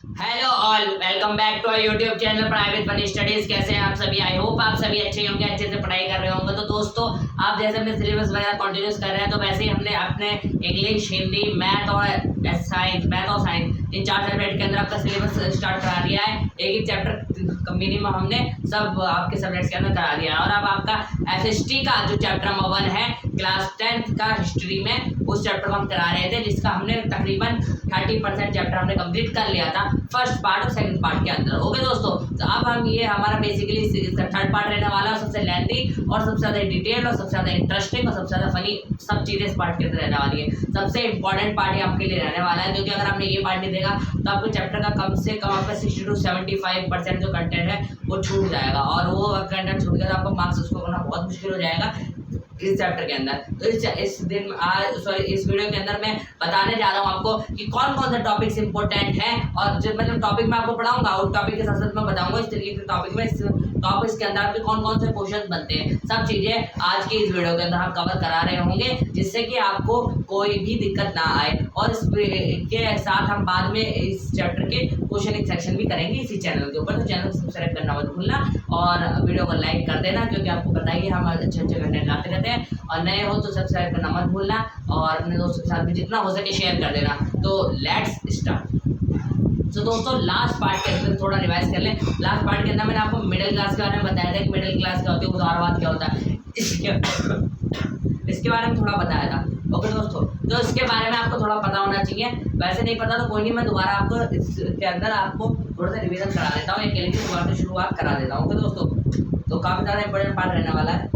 Hello all, welcome back to our YouTube channel private fun studies. कैसे हैं आप सभी? आई होप आप सभी अच्छे होंगे, अच्छे से पढ़ाई कर रहे होंगे। तो दोस्तों, आप जैसे हमने सिलेबस वगैरह कंटिन्यूस कर रहे हैं, तो वैसे ही हमने अपने इंग्लिश, हिंदी, मैथ और साइंस इन चार सब्जेक्ट के अंदर आपका सिलेबस स्टार्ट करा दिया है। एक एक चैप्टर मिनिमम हमने सब आपके सब्जेक्ट्स के अंदर करा दिया है। और अब आपका एसएसटी का जो चैप्टर नंबर 1 है क्लास 10th का हिस्ट्री में, उस चैप्टर को हम करा रहे थे, जिसका हमने तकरीबन 30% चैप्टर हमने कंप्लीट कर लिया था फर्स्ट पार्ट और सेकंड पार्ट के अंदर। ओके दोस्तों, तो अब हम ये हमारा बेसिकली इसका थर्ड पार्ट रहने वाला है, सबसे लेंथी और सबसे ज्यादा डिटेल और सबसे ज्यादा इंटरेस्टिंग और सबसे ज्यादा फनी सब चीजें इस पार्ट के अंदर रहने वाली है। सबसे इंपॉर्टेंट पार्ट ये आपके लिए रहने वाला है, क्योंकि अगर आपने ये पार्ट नहीं देखा तो आपको चैप्टर का कम से कम आपका 60 to 75% जो कंटेंट है वो छूट जाएगा, और वो कंटेंट छूट गया तो आपको मार्क्स उसको करना बहुत मुश्किल हो जाएगा इस चैप्टर के अंदर। तो इस वीडियो के अंदर मैं बताने जा रहा हूँ आपको कि कौन कौन से टॉपिक्स इंपॉर्टेंट हैं, और जो मतलब टॉपिक मैं आपको पढ़ाऊंगा उस टॉपिक के साथ साथ मैं बताऊंगा इस तरीके के टॉपिक में, इस टॉपिक्स के अंदर आपके कौन कौन से क्वेश्चन बनते हैं, सब चीजें आज की इस वीडियो के अंदर हम कवर करा रहे होंगे, जिससे कि आपको कोई भी दिक्कत ना आए। और इसके साथ हम बाद में इस चैप्टर के क्वेश्चन सेक्शन भी करेंगे इसी चैनल के ऊपर। तो चैनल को सब्सक्राइब करना मत भूलना और वीडियो को लाइक कर देना, क्योंकि आपको बताइए हम अच्छे अच्छे कंटेंट लाते रहते हैं। और नए हो तो सब्सक्राइब करना मत भूलना और अपने दोस्तों के साथ भी जितना हो सके शेयर कर देना। तो लेट्स स्टार्ट। तो दोस्तों, लास्ट पार्ट के अंदर थोड़ा रिवाइज कर लें। लास्ट पार्ट के अंदर मैंने आपको मिडिल क्लास के बारे में बताया था कि मिडिल क्लास क्या होती है, उदारवाद क्या होता है, इसके बारे में थोड़ा बताया था। ओके दोस्तों, तो इसके बारे में आपको थोड़ा पता होना चाहिए। वैसे नहीं पता तो कोई नहीं, मैं दोबारा आपको इसके अंदर आपको थोड़ा सा रिवीजन करा देता हूँ, एक की दोबारा से शुरुआत करा देता हूँ। ओके दोस्तों, तो काफी ज़्यादा इंपॉर्टेंट पार्ट रहने वाला है।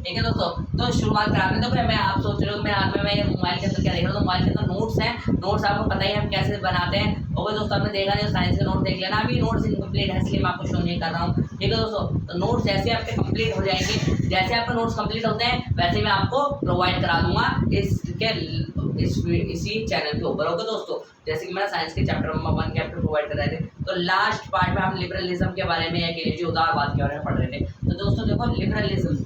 ठीक है दोस्तों, तो शुरुआत कराने दो। मैं आप सोच रहे हो मेरे हाथ में मैं मोबाइल के अंदर क्या देख रहा हूँ, तो मोबाइल के अंदर नोट्स हैं। नोट्स आपको पता ही है हम कैसे बनाते हैं। और दोस्तों, आपने देखा नहीं साइंस के नोट देख लेना। अभी नोट्स इनकम्प्लीट है इसलिए मैं आपको शो नहीं कर रहा हूँ। ठीक है दोस्तों, तो नोट्स जैसे आपके कंप्लीट हो जाएंगे, जैसे आपके नोट्स कंप्लीट होते हैं वैसे मैं आपको प्रोवाइड करा दूंगा इसी चैनल के ऊपर। ओके दोस्तों, जैसे कि मैंने साइंस के चैप्टर नंबर 1 के आपको प्रोवाइड कर रहे थे, तो लास्ट पार्ट में हम लिबरलिज्म के बारे में या उदारवाद के बारे में पढ़ रहे थे। तो दोस्तों देखो, लिबरलिज्म,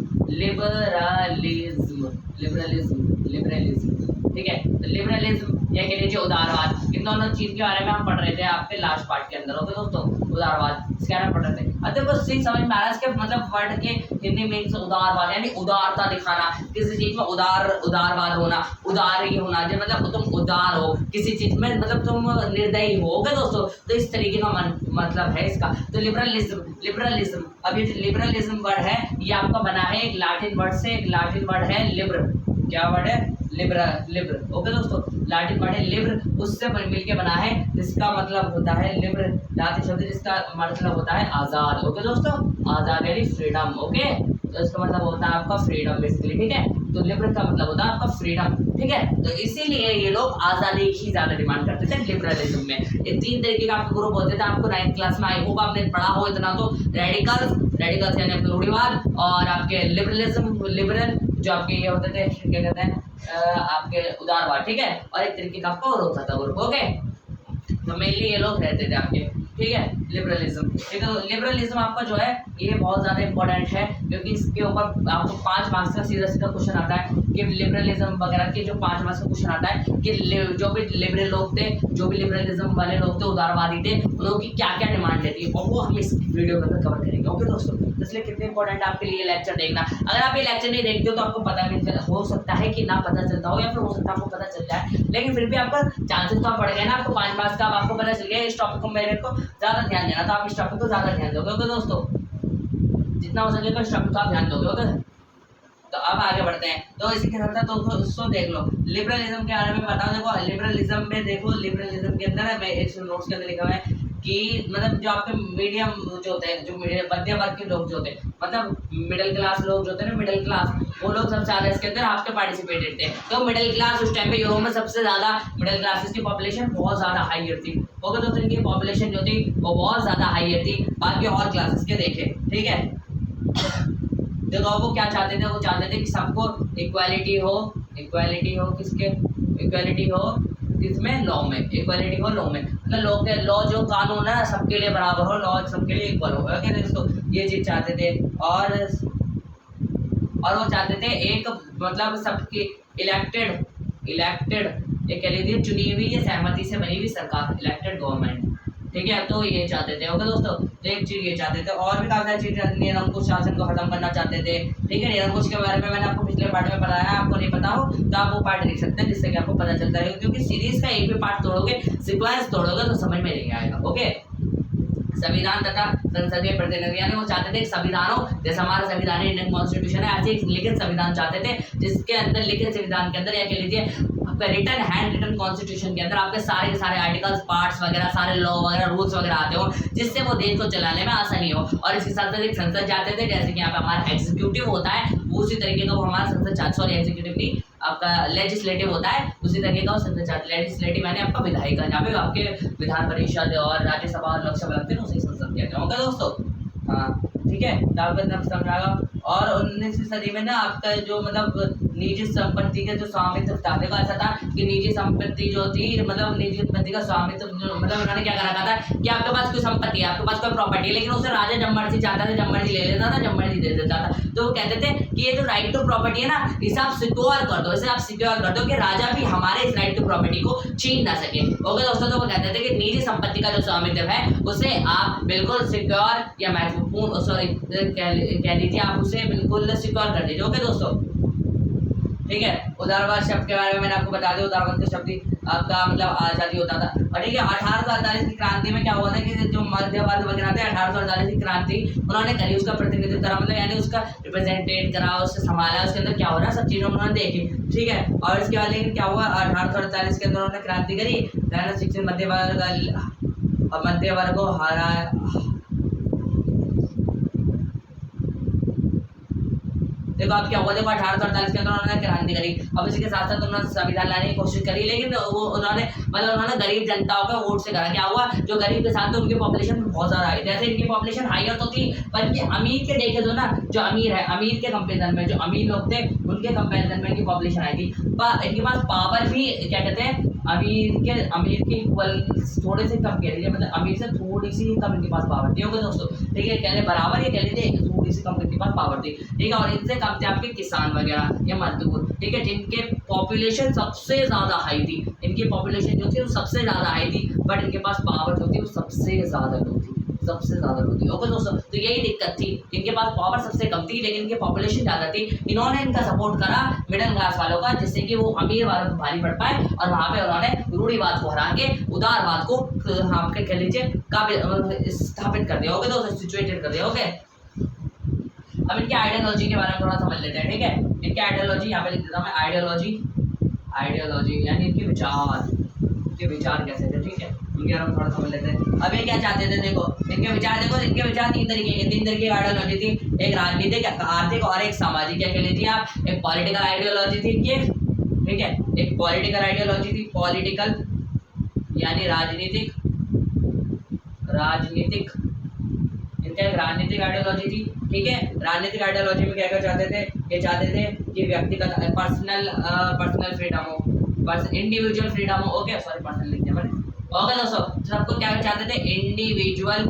ठीक है। तो लिबरलिज्म या कह लीजिए उदारवाद, इन दोनों चीज के बारे में हम पढ़ रहे थे आपके लास्ट पार्ट के अंदर। ओके दोस्तों, उदारवाद इसके बारे में पढ़ रहे थे। अब देखो सीख समझ में आ रहा है इसके मतलब वर्ड के हिंदी मीनिंग उदारवाद यानी उदारता दिखाना, किसी चीज में उदारवाद होना, उदार ही होना, जो मतलब तुम उदार हो किसी चीज में, मतलब तुम निर्दयी हो। ओके दोस्तों, तो इस तरीके का मतलब है इसका। तो लिबरलिज्म अब ये लिबरलिज्म वर्ड है, ये आपका बना है एक लैटिन वर्ड से। एक लैटिन वर्ड है लिबर, क्या वर्ड है? लिबर। ओके दोस्तों, लैटिन वर्ड है लिबर, उससे मिलके बना है, जिसका मतलब होता है लिबर लैटिन शब्द, जिसका मतलब होता है आजाद। ओके दोस्तों, आजाद यानी फ्रीडम। ओके, तो इसका मतलब होता है आपका फ्रीडम बेसिकली। ठीक है, तो लिबर का मतलब होता है आपका फ्रीडम। ठीक है, तो इसीलिए ये लोग आजादी की ज्यादा डिमांड करते थे लिबरलिज्म में। ये 3 तरीके का आपके ग्रुप होते थे आपको 9th क्लास में। आई होप आपने पढ़ा हो इतना। तो रेडिकल्स यानी आपके रूढ़िवाद, और आपके लिबरल जो आपके ये होते थे, क्या कहते हैं, आपके उदारवाद। ठीक है, और एक तरीके का आपका और होता था ग्रुप। ओके, तो मेनली ये लोग रहते थे आपके। ठीक है, लिबरलिज्म। ठीक है, तो लिबरलिज्म आपका जो है ये बहुत ज़्यादा इंपॉर्टेंट है, क्योंकि इसके ऊपर आपको 5 मार्क्स का सीधा क्वेश्चन आता है कि लिबरलिज्म वगैरह के जो 5 मार्क्स का क्वेश्चन आता है कि जो भी लिबरल लोग थे, जो भी लिबरलिज्म वाले लोग थे, उदारवादी थे, उन लोगों की क्या क्या डिमांड रहती है, और वो हम इस वीडियो के अंदर कवर करेंगे। ओके दोस्तों, इसलिए कितने इंपॉर्टेंट आपके लिए लेक्चर देखना। अगर आप ये लेक्चर नहीं देखते हो तो आपको पता नहीं चला, हो सकता है कि ना पता चलता हो, या फिर हो सकता है आपको पता चल जाए, लेकिन फिर भी आपका चांसेस तो आप बढ़ गए ना। आपको 5 मार्क्स का आपको पता चल गया, इस टॉपिक को मेरे को ज़्यादा ध्यान देना, तो आप इस टॉपिक को ज़्यादा ध्यान दोगे। ओके दोस्तों, जितना हो सके तो इस टॉपिक को आप ध्यान दोगे। ओके, तो अब आगे बढ़ते हैं। तो इसी के साथ तो उसको देख लो, लिबरलिज्म के बारे में बताओ। देखो लिबरलिज्म में देखो, लिबरलिज्म के अंदर मैं एक नोट्स के अंदर लिखा हुआ है कि मतलब जो आपके मीडियम जो होते हैं, जो मध्य वर्ग के लोग जो होते हैं, मतलब मिडिल क्लास लोग जो होते हैं ना, मिडिल क्लास, वो लोग सबसे ज़्यादा इसके अंदर आपके पार्टिसिपेटेड थे। तो मिडिल क्लास उस टाइम पे यूरोप में सबसे ज़्यादा मिडिल क्लासेस की पॉपुलेशन बहुत ज़्यादा हाइयर थी। ओके दोस्तों, इनकी पॉपुलेशन जो थी वो बहुत ज़्यादा हाइयर थी बाकी और क्लासेस के देखे। ठीक है, देखो वो क्या चाहते थे, वो चाहते थे कि सबको इक्वालिटी हो किसमें? लॉ में। इक्वालिटी हो लॉ में, मतलब लॉ जो कानून है सबके लिए बराबर हो, लॉ सबके लिए इक्वल हो। ओके दोस्तों, ये चीज चाहते थे। और वो चाहते थे एक मतलब सबकी इलेक्टेड एक कह लीजिए चुनी हुई या सहमति से बनी हुई सरकार, इलेक्टेड गवर्नमेंट, ठीक है। तो ये चाहते थे, ओके दोस्तों। तो एक चीज ये चाहते थे, और भी काफी सारी चीजें, निरंकुश शासन को खत्म करना चाहते थे, ठीक है। निरंकुश के बारे में मैंने आपको पिछले पार्ट में बताया, आपको नहीं पता हो तो आप वो पार्ट देख सकते हैं, जिससे कि आपको पता चलता है, क्योंकि सीरीज का एक भी पार्ट तोड़ोगे, सीक्वेंस तोड़ोगे तो समझ में नहीं आएगा, ओके। संविधान तथा संसदीय प्रतिनिधि, यानी वो चाहते थे संविधान हो, जैसे हमारा संविधान इंडियन कॉन्स्टिट्यूशन है, ऐसे एक लिखित संविधान चाहते थे, जिसके अंदर लिखित संविधान के अंदर या कह लीजिए आपका रिटन हैंड रिटन कॉन्स्टिट्यूशन के अंदर आपके सारे के सारे आर्टिकल्स, पार्ट्स वगैरह, सारे लॉ वगैरह, रूल्स वगैरह आते हो, जिससे वो देश को चलाने में आसानी हो। और इसके साथ साथ एक संसद चाहते थे, जैसे कि यहाँ पे हमारा एग्जीक्यूटिव होता है, उसी तरीके का वो हमारा संसद चाहते, सॉरी एग्जीक्यूटिव नहीं, आपका लेजिस्लेटिव होता है, उसी तरीके का संसद चाहते। लेजिस्लेटिव यानी आपका विधायिका, जहाँ पे आपके विधान परिषद और राज्यसभा और लोकसभा लगते हैं, उसे संसद कहते हैं, दोस्तों। हाँ, ठीक है, तो आपको इतना समझाएगा। और 19वीं सदी में ना आपका जो मतलब निजी संपत्ति के जो स्वामित्व था, देखो ऐसा था कि निजी संपत्ति जो थी, मतलब निजी संपत्ति का स्वामित्व, मतलब उन्होंने क्या कर रखा था कि आपके पास कोई संपत्ति है, आपके पास कोई प्रॉपर्टी है, लेकिन उसे राजा जब मर्जी चाहता था, जब मर्जी ले लेता था, जब मर्जी दे देता था। तो वो कहते थे कि ये जो राइट टू प्रॉपर्टी है ना, इसे आप सिक्योर कर दो, इसे आप सिक्योर कर दो कि राजा भी हमारे इस राइट टू प्रॉपर्टी को छीन ना सके, ओके दोस्तों। तो वो कहते थे कि निजी संपत्ति का जो स्वामित्व है उसे आप बिल्कुल सिक्योर या महत्वपूर्ण, सॉरी कह लीजिए आप उसे बिल्कुल सिक्योर कर दीजिए, ओके दोस्तों, ठीक है। उदारवाद शब्द के बारे में मैंने आपको बता दिया, उदारवाद का शब्द आपका मतलब आजादी होता था, और ठीक है। 1848 की क्रांति में क्या हुआ था कि जो मध्यवाद वगैरह थे, 1848 की क्रांति उन्होंने करी, उसका प्रतिनिधित्व करा, मतलब यानी उसका रिप्रेजेंटेट करा, उससे संभाला, उसके अंदर क्या हो रहा है सब चीज़ें उन्होंने देखी, ठीक है। और इसके बाद लेकिन क्या हुआ, 1848 के अंदर उन्होंने क्रांति करी, शिक्षित मध्य वर्ग को हरा, देखो अब क्या हुआ, देखो 1848 के अंदर उन्होंने क्रांति करी, अब इसी के साथ साथ उन्होंने संविधान लाने की कोशिश करी, लेकिन वो उन्होंने मतलब उन्होंने गरीब जनताओं का वोट से करा। क्या हुआ, जो गरीब के साथ तो उनकी पॉपुलेशन बहुत ज्यादा आई, जैसे इनकी पॉपुलेशन हाईयर तो थी, पर ये अमीर के देखे तो ना, जो अमीर है, अमीर के कंपेरिजन में, जो अमीर लोग थे उनके कंपेरिजन में इनकी पॉपुलेशन आई थी, पर इनके पास पावर भी क्या कहते हैं, अमीर के इक्वल थोड़े से कम कह लीजिए, मतलब अमीर से थोड़ी सी कम इनके पास पावर थी, ओके दोस्तों, ठीक है। कहने बराबर ये कह लीजिए थोड़ी सी कम इनके पास पावर थी, ठीक है। और इनसे कम थे आपके किसान वगैरह या मजदूर, ठीक है, जिनके पॉपुलेशन सबसे ज्यादा हाई थी, इनकी पॉपुलेशन जो थी वो सबसे ज्यादा हाई थी, बट इनके पास पावर जो थी वो सबसे ज्यादा लो थी, सबसे ज्यादा होती है, ओके दोस्तों। तो यही दिक्कत थी, इनके पास पावर सबसे कम थी, लेकिन इनकी पॉपुलेशन ज्यादा थी। इन्होंने इनका सपोर्ट करा मिडिल क्लास वालों का, जिससे कि वो अमीर वालों को भारी पड़ पाए, और वहां पे उन्होंने रूढ़िवाद को हरा के उदारवाद को आपके कह लीजिए स्थापित कर दिया, ओके दोस्तों, सिचुएटेड कर दिया, ओके। अब इनके आइडियोलॉजी के बारे में थोड़ा समझ लेते हैं, ठीक है। इनके आइडियोलॉजी यहाँ पे लिख देता हूँ मैं, आइडियोलॉजी यानी इनके विचार कैसे थे, ठीक है, इनके बारे में थोड़ा समझ लेते हैं। अब ये क्या चाहते थे, देखो इनके विचार तीन तरीके की आइडियोलॉजी थी, एक राजनीतिक, आर्थिक और एक सामाजिक, क्या कह लीजिए आप, एक पॉलिटिकल आइडियोलॉजी थी इनकी, ठीक है, एक पॉलिटिकल आइडियोलॉजी थी, पॉलिटिकल यानी राजनीतिक, इनका एक राजनीतिक आइडियोलॉजी थी, ठीक है। राजनीतिक आइडियोलॉजी में क्या क्या चाहते थे, ये चाहते थे कि व्यक्तिगत पर्सनल फ्रीडम हो, इंडिविजुअल फ्रीडम हो, ओके, सॉरी पर्सनल लिख दिया मैंने, ओके दोस्तों। सबको क्या चाहते थे, इंडिविजुअल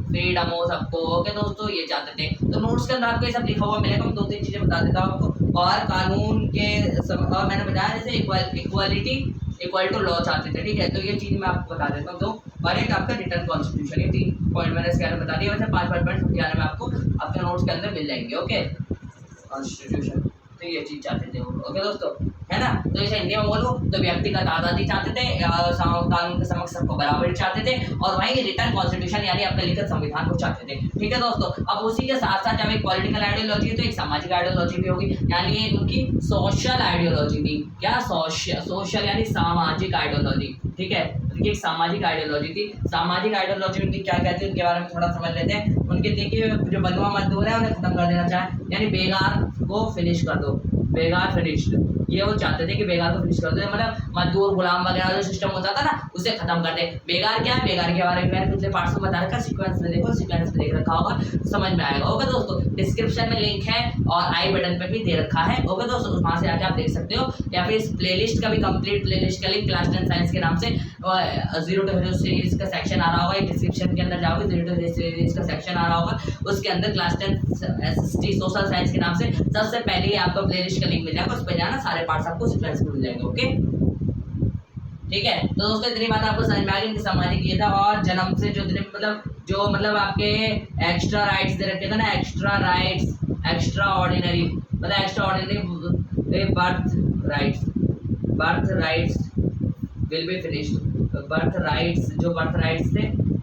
फ्रीडम हो सबको, ओके दोस्तों, ये चाहते थे। तो नोट्स के अंदर आपको ये सब लिखा हुआ मिलेगा, मैं दो तीन चीजें बता देता हूँ आपको। और कानून के और मैंने बताया जैसे इक्वालिटी इक्वल टू लॉ चाहते थे, ठीक है। तो ये चीज मैं आपको बता देता हूँ, तो और एक आपका रिटर्न कॉन्स्टिट्यूशन, ये 3 पॉइंट मैंने इसके अंदर बता दिया, वैसे 5 पॉइंट समझाने में आपको आपके नोट्स के अंदर मिल जाएंगे, ओके। कॉन्स्टिट्यूशन, तो ये चीज चाहते थे वो, ओके दोस्तों, है ना। तो इसे हिंदी में बोलूँ तो व्यक्तिगत आज़ादी चाहते थे, कानून के समक्ष सबको बराबरी चाहते थे, और वहीं रिटर्न कॉन्स्टिट्यूशन यानी अपने लिखित संविधान को चाहते थे, ठीक है दोस्तों। अब उसी के साथ साथ जब एक पॉलिटिकल आइडियोलॉजी है तो एक सामाजिक आइडियोलॉजी भी होगी, यानी ये उनकी सोशल आइडियोलॉजी थी, क्या सोशल यानी सामाजिक आइडियोलॉजी, ठीक है। उनकी एक सामाजिक आइडियोलॉजी थी। सामाजिक आइडियोलॉजी उनकी क्या कहती है उनके बारे में थोड़ा समझ लेते हैं। उनके देखिए जो बंधुआ मजदूर है उन्हें खत्म कर देना चाहे, यानी बेगार को फिनिश कर दो, बेगार फिनिश्ड, ये वो चाहते थे कि बेगार को फिनिश कर दो, मतलब मजदूर गुलाम वगैरह जो सिस्टम होता था ना उसे खत्म कर दे। बेगार क्या है, बेगार के बारे में मैंने पिछले पार्ट्स में बता रखा, सीक्वेंस में देखो, सीक्वेंस में देख रखा होगा, समझ में आएगा, ओके दोस्तों। डिस्क्रिप्शन में लिंक है और आई बटन पे भी दे रखा है, ओके दोस्तों, वहां से आके आप देख सकते हो, या फिर इस प्लेलिस्ट का भी कंप्लीट प्लेलिस्ट का लिंक क्लास 10 साइंस के नाम से 0 to 0 सीरीज का सेक्शन आ रहा होगा, डिस्क्रिप्शन के अंदर जाओगे 0 to 0 सीरीज का सेक्शन आ रहा होगा, उसके अंदर क्लास 10 SST सोशल साइंस के नाम से सबसे पहले ही आपको प्लेलिस्ट का लिंक मिल जाएगा, उस पर जाना, सारे पार्ट्स आपको सीक्वेंस में मिल जाएंगे। ओके ठीक है, तो दोस्तों इतनी बात आपको समझ में आ गई, इनकी समझने के लिए था। और जन्म से जो मतलब आपके एक्स्ट्रा राइट्स दे रखे थे ना, एक्स्ट्रा राइट्स, एक्स्ट्रा ऑर्डिनरी मतलब extra ordinary birth rights will be finished. Birth rights जो बर्थ राइट्स थे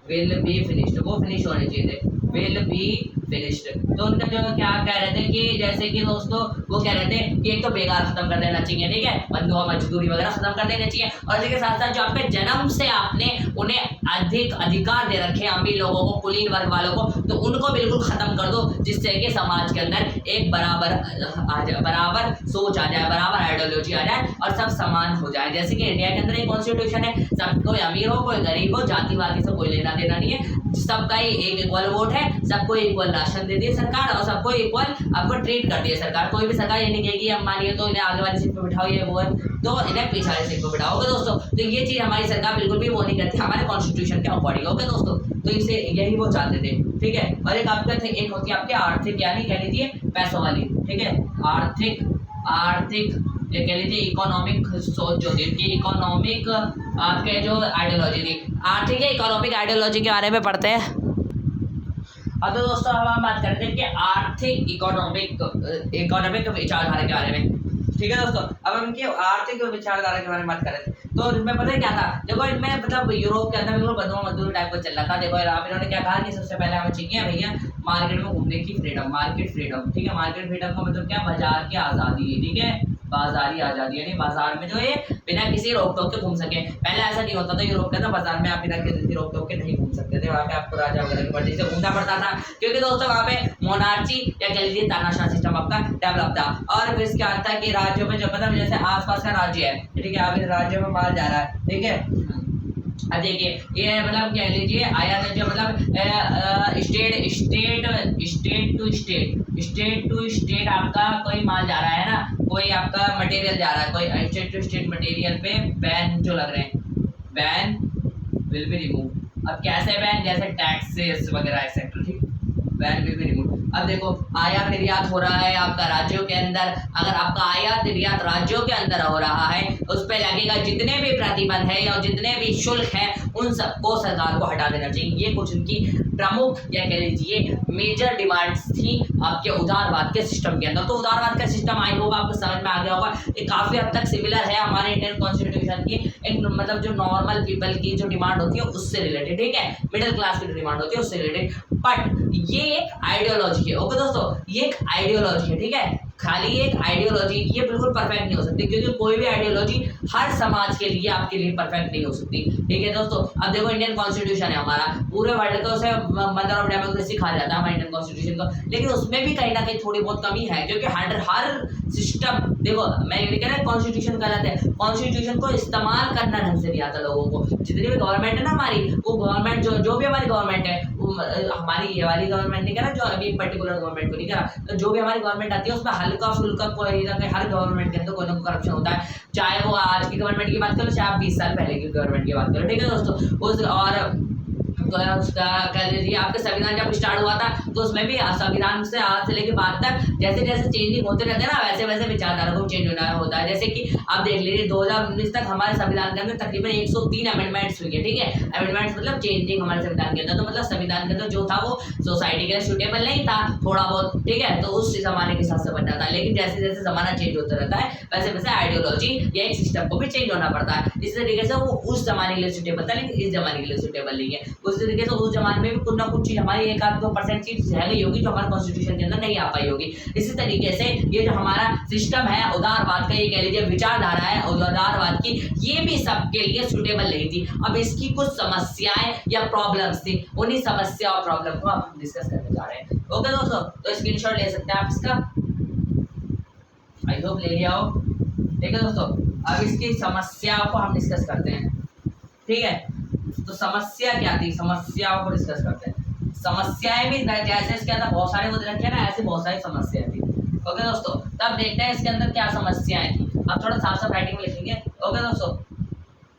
विल बी फिनिश्ड, वो फिनिश होने चाहिए थे, विल बी फिनिश्ड। तो उनका जो क्या कह रहे थे कि जैसे कि दोस्तों वो कह रहे थे कि एक तो बेकार खत्म कर देना चाहिए, ठीक है, बंधुआ मजदूरी वगैरह खत्म कर देना चाहिए, और इसी के साथ साथ जो आपके जन्म से आपने उन्हें अधिक अधिकार दे रखे हैं अमीर लोगों को, कुलीन वर्ग वालों को, तो उनको बिल्कुल खत्म कर दो, जिससे कि समाज के अंदर एक बराबर आ जाए, बराबर सोच आ जाए, बराबर आइडियोलॉजी आ जाए और सब समान हो जाए। जैसे कि इंडिया के अंदर एक कॉन्स्टिट्यूशन है, सब कोई अमीर हो कोई गरीब हो, जातिवादी से कोई लेना देना नहीं है, सबका ही एक इक्वल वोट है, सबको इक्वल राशन दे दिए सरकार और सबको इक्वल आपको ट्रीट कर दिया सरकार। कोई भी सरकार ये नहीं कहेगी अंबानी है तो इन्हें आगे वाली सीट पे बिठाओ, ये वो है तो इन्हें पीछे वाली सीट पे बिठाओगे दोस्तों। तो ये चीज हमारी सरकार बिल्कुल भी वो नहीं करती, हमारे कॉन्स्टिट्यूशन के अकॉर्डिंग। ओके दोस्तों, तो इसे यही वो चाहते थे, ठीक है। और एक आपका एक होती है आपकी आर्थिक, यानी कह लीजिए पैसों वाली, ठीक है, आर्थिक ये कह लीजिए इकोनॉमिक सोच जो थी, इनकी इकोनॉमिक आपके जो आइडियोलॉजी थी, आर्थिक या इकोनॉमिक आइडियोलॉजी के बारे में पढ़ते हैं। अब तो दोस्तों हम बात करते हैं कि आर्थिक इकोनॉमिक विचारधारा के बारे में, ठीक है दोस्तों। अब हम इनकी आर्थिक विचारधारा के बारे में बात करें तो इनमें पता है क्या था, देखो इनमें मतलब यूरोप के अंदर बिल्कुल बंधुआ मजदूरी टाइप का चल रहा था। देखो इन्होंने क्या कहा कि सबसे पहले हमें चाहिए भैया मार्केट में घूमने की फ्रीडम, मार्केट फ्रीडम, ठीक है। मार्केट फ्रीडम का मतलब क्या, बाजार की आज़ादी, ठीक है, बाजारी आज़ादी, यानी बाजार में जो है बिना किसी रोक टोक के घूम सके। पहले ऐसा नहीं होता था, यूरोप के अंदर बाजार में आप बिना किसी रोक टोक के नहीं घूम सकते थे, वहाँ पे आपको राजा वगैरह की मर्जी से घूमना पड़ता था, क्योंकि दोस्तों वहाँ पे मोनार्ची या कह लीजिए तानाशाह सिस्टम आपका डेवलप था। और फिर क्या आता है कि राज्यों में जो मतलब जैसे आसपास का राज्य है, ठीक है, अब इस राज्य में माल जा रहा है, ठीक है। अब देखिए ये मतलब कह लीजिए आया था जो मतलब स्टेट टू स्टेट आपका कोई माल जा रहा है ना, कोई आपका मटेरियल जा रहा है, कोई स्टेट टू स्टेट मटेरियल पे बैन जो लग रहे हैं, बैन विल बी रिमूव। अब कैसे बैन, जैसे टैक्सेस वगैरह एक्सेट्रा, ठीक, बैन विल बी रिमूव। अब देखो आयात निर्यात हो रहा है आपका राज्यों के अंदर, अगर आपका आयात निर्यात राज्यों के अंदर हो रहा है उस पर लगेगा जितने भी प्रतिबंध है या जितने भी शुल्क है उन सबको सरकार को हटा देना चाहिए। ये कुछ उनकी प्रमुख या कह लीजिए मेजर डिमांड्स थी आपके उदारवाद के सिस्टम के अंदर। तो उदारवाद का सिस्टम आई होप आपको समझ में आ गया होगा, ये काफी हद तक सिमिलर है हमारे इंडियन कॉन्स्टिट्यूशन की, एक मतलब जो नॉर्मल पीपल की जो डिमांड होती है उससे रिलेटेड, ठीक है, मिडिल क्लास की जो डिमांड होती है उससे रिलेटेड। बट ये एक आइडियोलॉजी है, ओके दोस्तों, ये एक आइडियोलॉजी है, ठीक है, खाली एक आइडियोलॉजी, ये बिल्कुल परफेक्ट नहीं हो सकती, क्योंकि कोई भी आइडियोलॉजी हर समाज के लिए आपके लिए परफेक्ट नहीं हो सकती, ठीक है दोस्तों। अब देखो इंडियन कॉन्स्टिट्यूशन है हमारा, पूरे वर्ल्ड को उसे मदर ऑफ डेमोक्रेसी कहा जाता है हमारे इंडियन कॉन्स्टिट्यूशन को, लेकिन उसमें भी कहीं ना कहीं थोड़ी बहुत कमी है, क्योंकि हर सिस्टम, देखो मैं ये कह रहा कॉन्स्टिट्यूशन गलत है, कॉन्स्टिट्यूशन को इस्तेमाल करना ढंग से नहीं आता लोगों को। जितनी भी गवर्नमेंट है ना हमारी, वो गवर्नमेंट जो भी हमारी गवर्नमेंट है, वो हमारी ये वाली गवर्नमेंट नहीं करा, जो अभी पर्टिकुलर गवर्नमेंट को नहीं करा, तो जो भी हमारी गवर्नमेंट आती है उसमें हल्का फुल्का कोई ना कोई, हर गवर्नमेंट के अंदर कोई ना कोई करप्शन होता है, चाहे वो आज की गवर्नमेंट की बात करो, चाहे आप 20 साल पहले की गवर्नमेंट की बात करो, ठीक है दोस्तों। उस और उसका कह लीजिए आपका संविधान जब स्टार्ट हुआ था तो उसमें भी संविधान से आज से लेकर बाद तक जैसे जैसे चेंजिंग होते रहते हैं ना, वैसे वैसे विचारधारा को चेंज होना होता है। जैसे कि आप देख लीजिए 2019 तक हमारे संविधान के अंदर तकरीबन 103 अमेंडमेंट्स हुई है, ठीक है, अमेंडमेंट्स मतलब चेंजिंग हमारे संविधान के अंदर, तो मतलब संविधान के अंदर जो था वो सोसाइटी के लिए सूटेबल नहीं था थोड़ा बहुत, ठीक है, तो उस जमाने के हिसाब से बन जाता है। लेकिन जैसे जैसे जमाना चेंज होता रहता है वैसे वैसे आइडियोलॉजी या एक सिस्टम को भी चेंज होना पड़ता है। इस तरीके से वो उस जमाने के लिए सूटेबल था लेकिन इस जमाने के लिए सूटेबल नहीं है। उस तरीके से उस जमाने में भी कुछ ना कुछ चीज हमारी 1-2% चीज रह गई होगी जो हमारे कॉन्स्टिट्यूशन के अंदर नहीं आ पाई होगी। इसी तरीके से ये जो हमारा सिस्टम है उदारवाद का, ये कह लीजिए विचारधारा है उदारवाद की, ये भी सबके लिए सूटेबल नहीं थी। अब इसकी कुछ समस्याएं या प्रॉब्लम्स थी, उन्हीं समस्या और प्रॉब्लम को हम डिस्कस करने जा रहे हैं। ओके दोस्तों, तो स्क्रीनशॉट ले सकते हैं आप इसका, आई होप ले लिया हो, ठीक है दोस्तों। अब इसकी समस्याओं को हम डिस्कस करते हैं, ठीक है। तो समस्या क्या थी, समस्याओं को डिस्कस करते हैं। समस्याएं भी जैसे इसके अंदर बहुत सारे वो रखे ना, ऐसे बहुत सारी समस्याएं थी। ओके दोस्तों, तब देखते हैं इसके अंदर क्या समस्याएं थी। अब थोड़ा साफ साफ राइटिंग में लिखेंगे, ओके दोस्तों,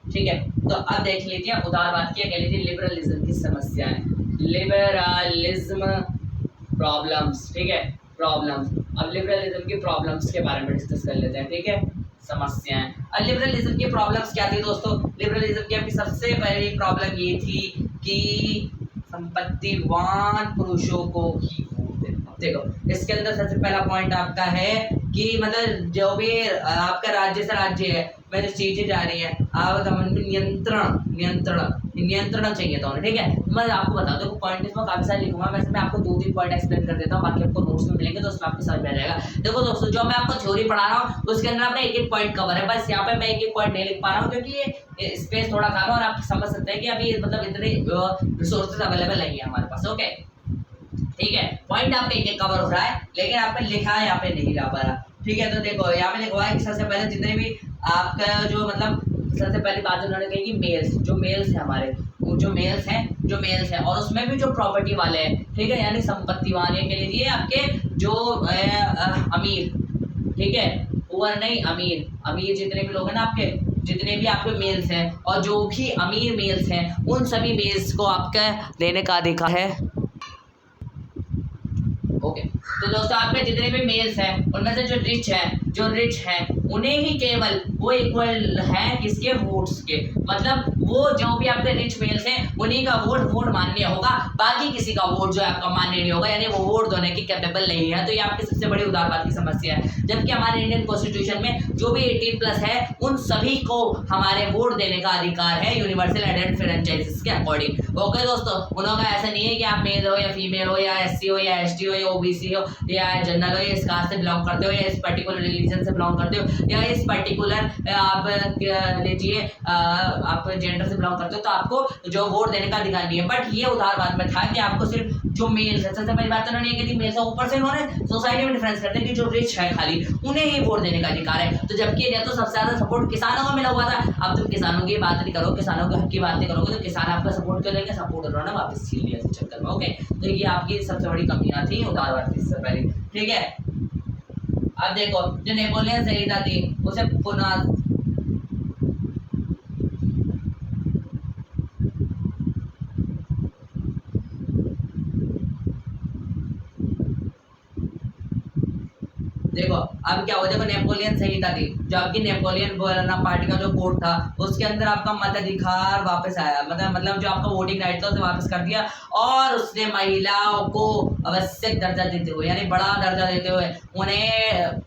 ठीक है। तो अब देख लीजिए उदारवाद की, कह लीजिए लिबरलिज्म की समस्याएं, लिबरलिज्म प्रॉब्लम्स, ठीक है, प्रॉब्लम्स। अब लिबरलिज्म की प्रॉब्लम्स के बारे में डिस्कस कर लेते हैं, ठीक है। समस्याएं। और लिबरलिज्म की प्रॉब्लम्स क्या थी दोस्तों? लिबरलिज्म की आपकी सबसे पहली प्रॉब्लम ये थी कि संपत्तिवान पुरुषों को ही वोट देना। देखो इसके अंदर सबसे पहला पॉइंट आपका है कि मतलब जो भी आपका राज्य से राज्य है में जो चीजें जा रही है आवागमन में नियंत्रण चाहिए था उन्हें, ठीक है। मैं आपको बता दूं पॉइंट इसमें काफी सारे लिखूंगा, वैसे मैं आपको 2-3 पॉइंट एक्सप्लेन कर देता हूँ, बाकी आपको नोट्स में मिलेंगे तो उसमें आपको समझ में आ जाएगा। देखो दोस्तों जो मैं आपको थ्योरी पढ़ा रहा हूँ उसके अंदर आपका एक एक पॉइंट कवर है, बस यहाँ पे मैं एक एक पॉइंट नहीं लिख पा रहा हूँ क्योंकि ये स्पेस थोड़ा कम है और आप समझ सकते हैं कि अभी मतलब इतने रिसोर्सेज अवेलेबल नहीं है हमारे पास, ओके ठीक है। पॉइंट आपका एक एक कवर हो रहा है लेकिन आपने लिखा है यहाँ पे नहीं ला पा रहा, ठीक है। तो देखो यहाँ पे लिखवा है कि सबसे पहले जितने भी आपका जो मतलब सबसे पहली बात उन्होंने कही कि मेल्स है हमारे जो मेल्स हैं और उसमें भी जो प्रॉपर्टी वाले हैं, ठीक है, यानी संपत्तिवान के लिए आपके जो अमीर, ठीक है, पुअर नहीं अमीर जितने भी लोग हैं ना आपके जितने भी आपके मेल्स हैं और जो भी अमीर मेल्स हैं उन सभी मेल्स को आपका देने का अधिकार है, ओके। तो दोस्तों आपके जितने भी मेल्स हैं उनमें से जो रिच हैं उन्हें ही केवल वो इक्वल है किसके वोट्स के, मतलब वो जो भी आपके रिच मेल्स हैं उन्हीं का वोट मान्य होगा, बाकी किसी का वोट जो है आपका मान्य नहीं होगा, यानी वो वोट देने की कैपेबल नहीं है। तो ये आपकी सबसे बड़ी उदारवाद की समस्या है। जबकि हमारे इंडियन कॉन्स्टिट्यूशन में जो भी 18+ है उन सभी को हमारे वोट देने का अधिकार है यूनिवर्सल आइडेंटिटी फ्रेंचाइजेस के अकॉर्डिंग, ओके दोस्तों। उनका ऐसा नहीं है कि आप मेल हो या फीमेल हो या SC हो या ST हो या OBC हो या जनरल हो या इस कास्ट से बिलोंग करते हो या इस पर्टिकुलर रिलीजन से बिलोंग करते हो या इस पर्टिकुलर आप लीजिए आप जेंडर से बिलोंग करते हो, तो आपको जो वोट देने का अधिकार नहीं है। बट ये उदारवाद में था कि आपको सिर्फ जो मेल्स है, सबसे पहली बात तो उन्होंने ये की मेल्स ऊपर से उन्होंने सोसाइटी में डिफरेंस करते हैं कि जो रिच है खाली उन्हें ही वोट देने का अधिकार है। तो जबकि ये तो सबसे ज्यादा सपोर्ट किसानों को मिला हुआ था। अब तुम किसानों की बात नहीं करो, किसानों के हक की बात नहीं करोगे तो किसान आपका सपोर्ट क्यों देंगे? सपोर्ट उन्होंने वापस छीन लिया इस चक्कर में, ओके। तो ये आपकी सबसे बड़ी कमियां थी उदारवाद की सबसे पहले, ठीक है। अब देखो जो नेपोलियन संहिता थी उसे पुनः देखो अब क्या हुआ, देखो नेपोलियन संहिता थी जो आपकी नेपोलियन पार्टी का जो कोड था उसके अंदर आपका मताधिकार वापस आया, मतलब जो आपका वोटिंग राइट था उसे वापस कर दिया और उसने महिलाओं को आवश्यक दर्जा देते हुए यानी बड़ा दर्जा देते हुए उन्हें,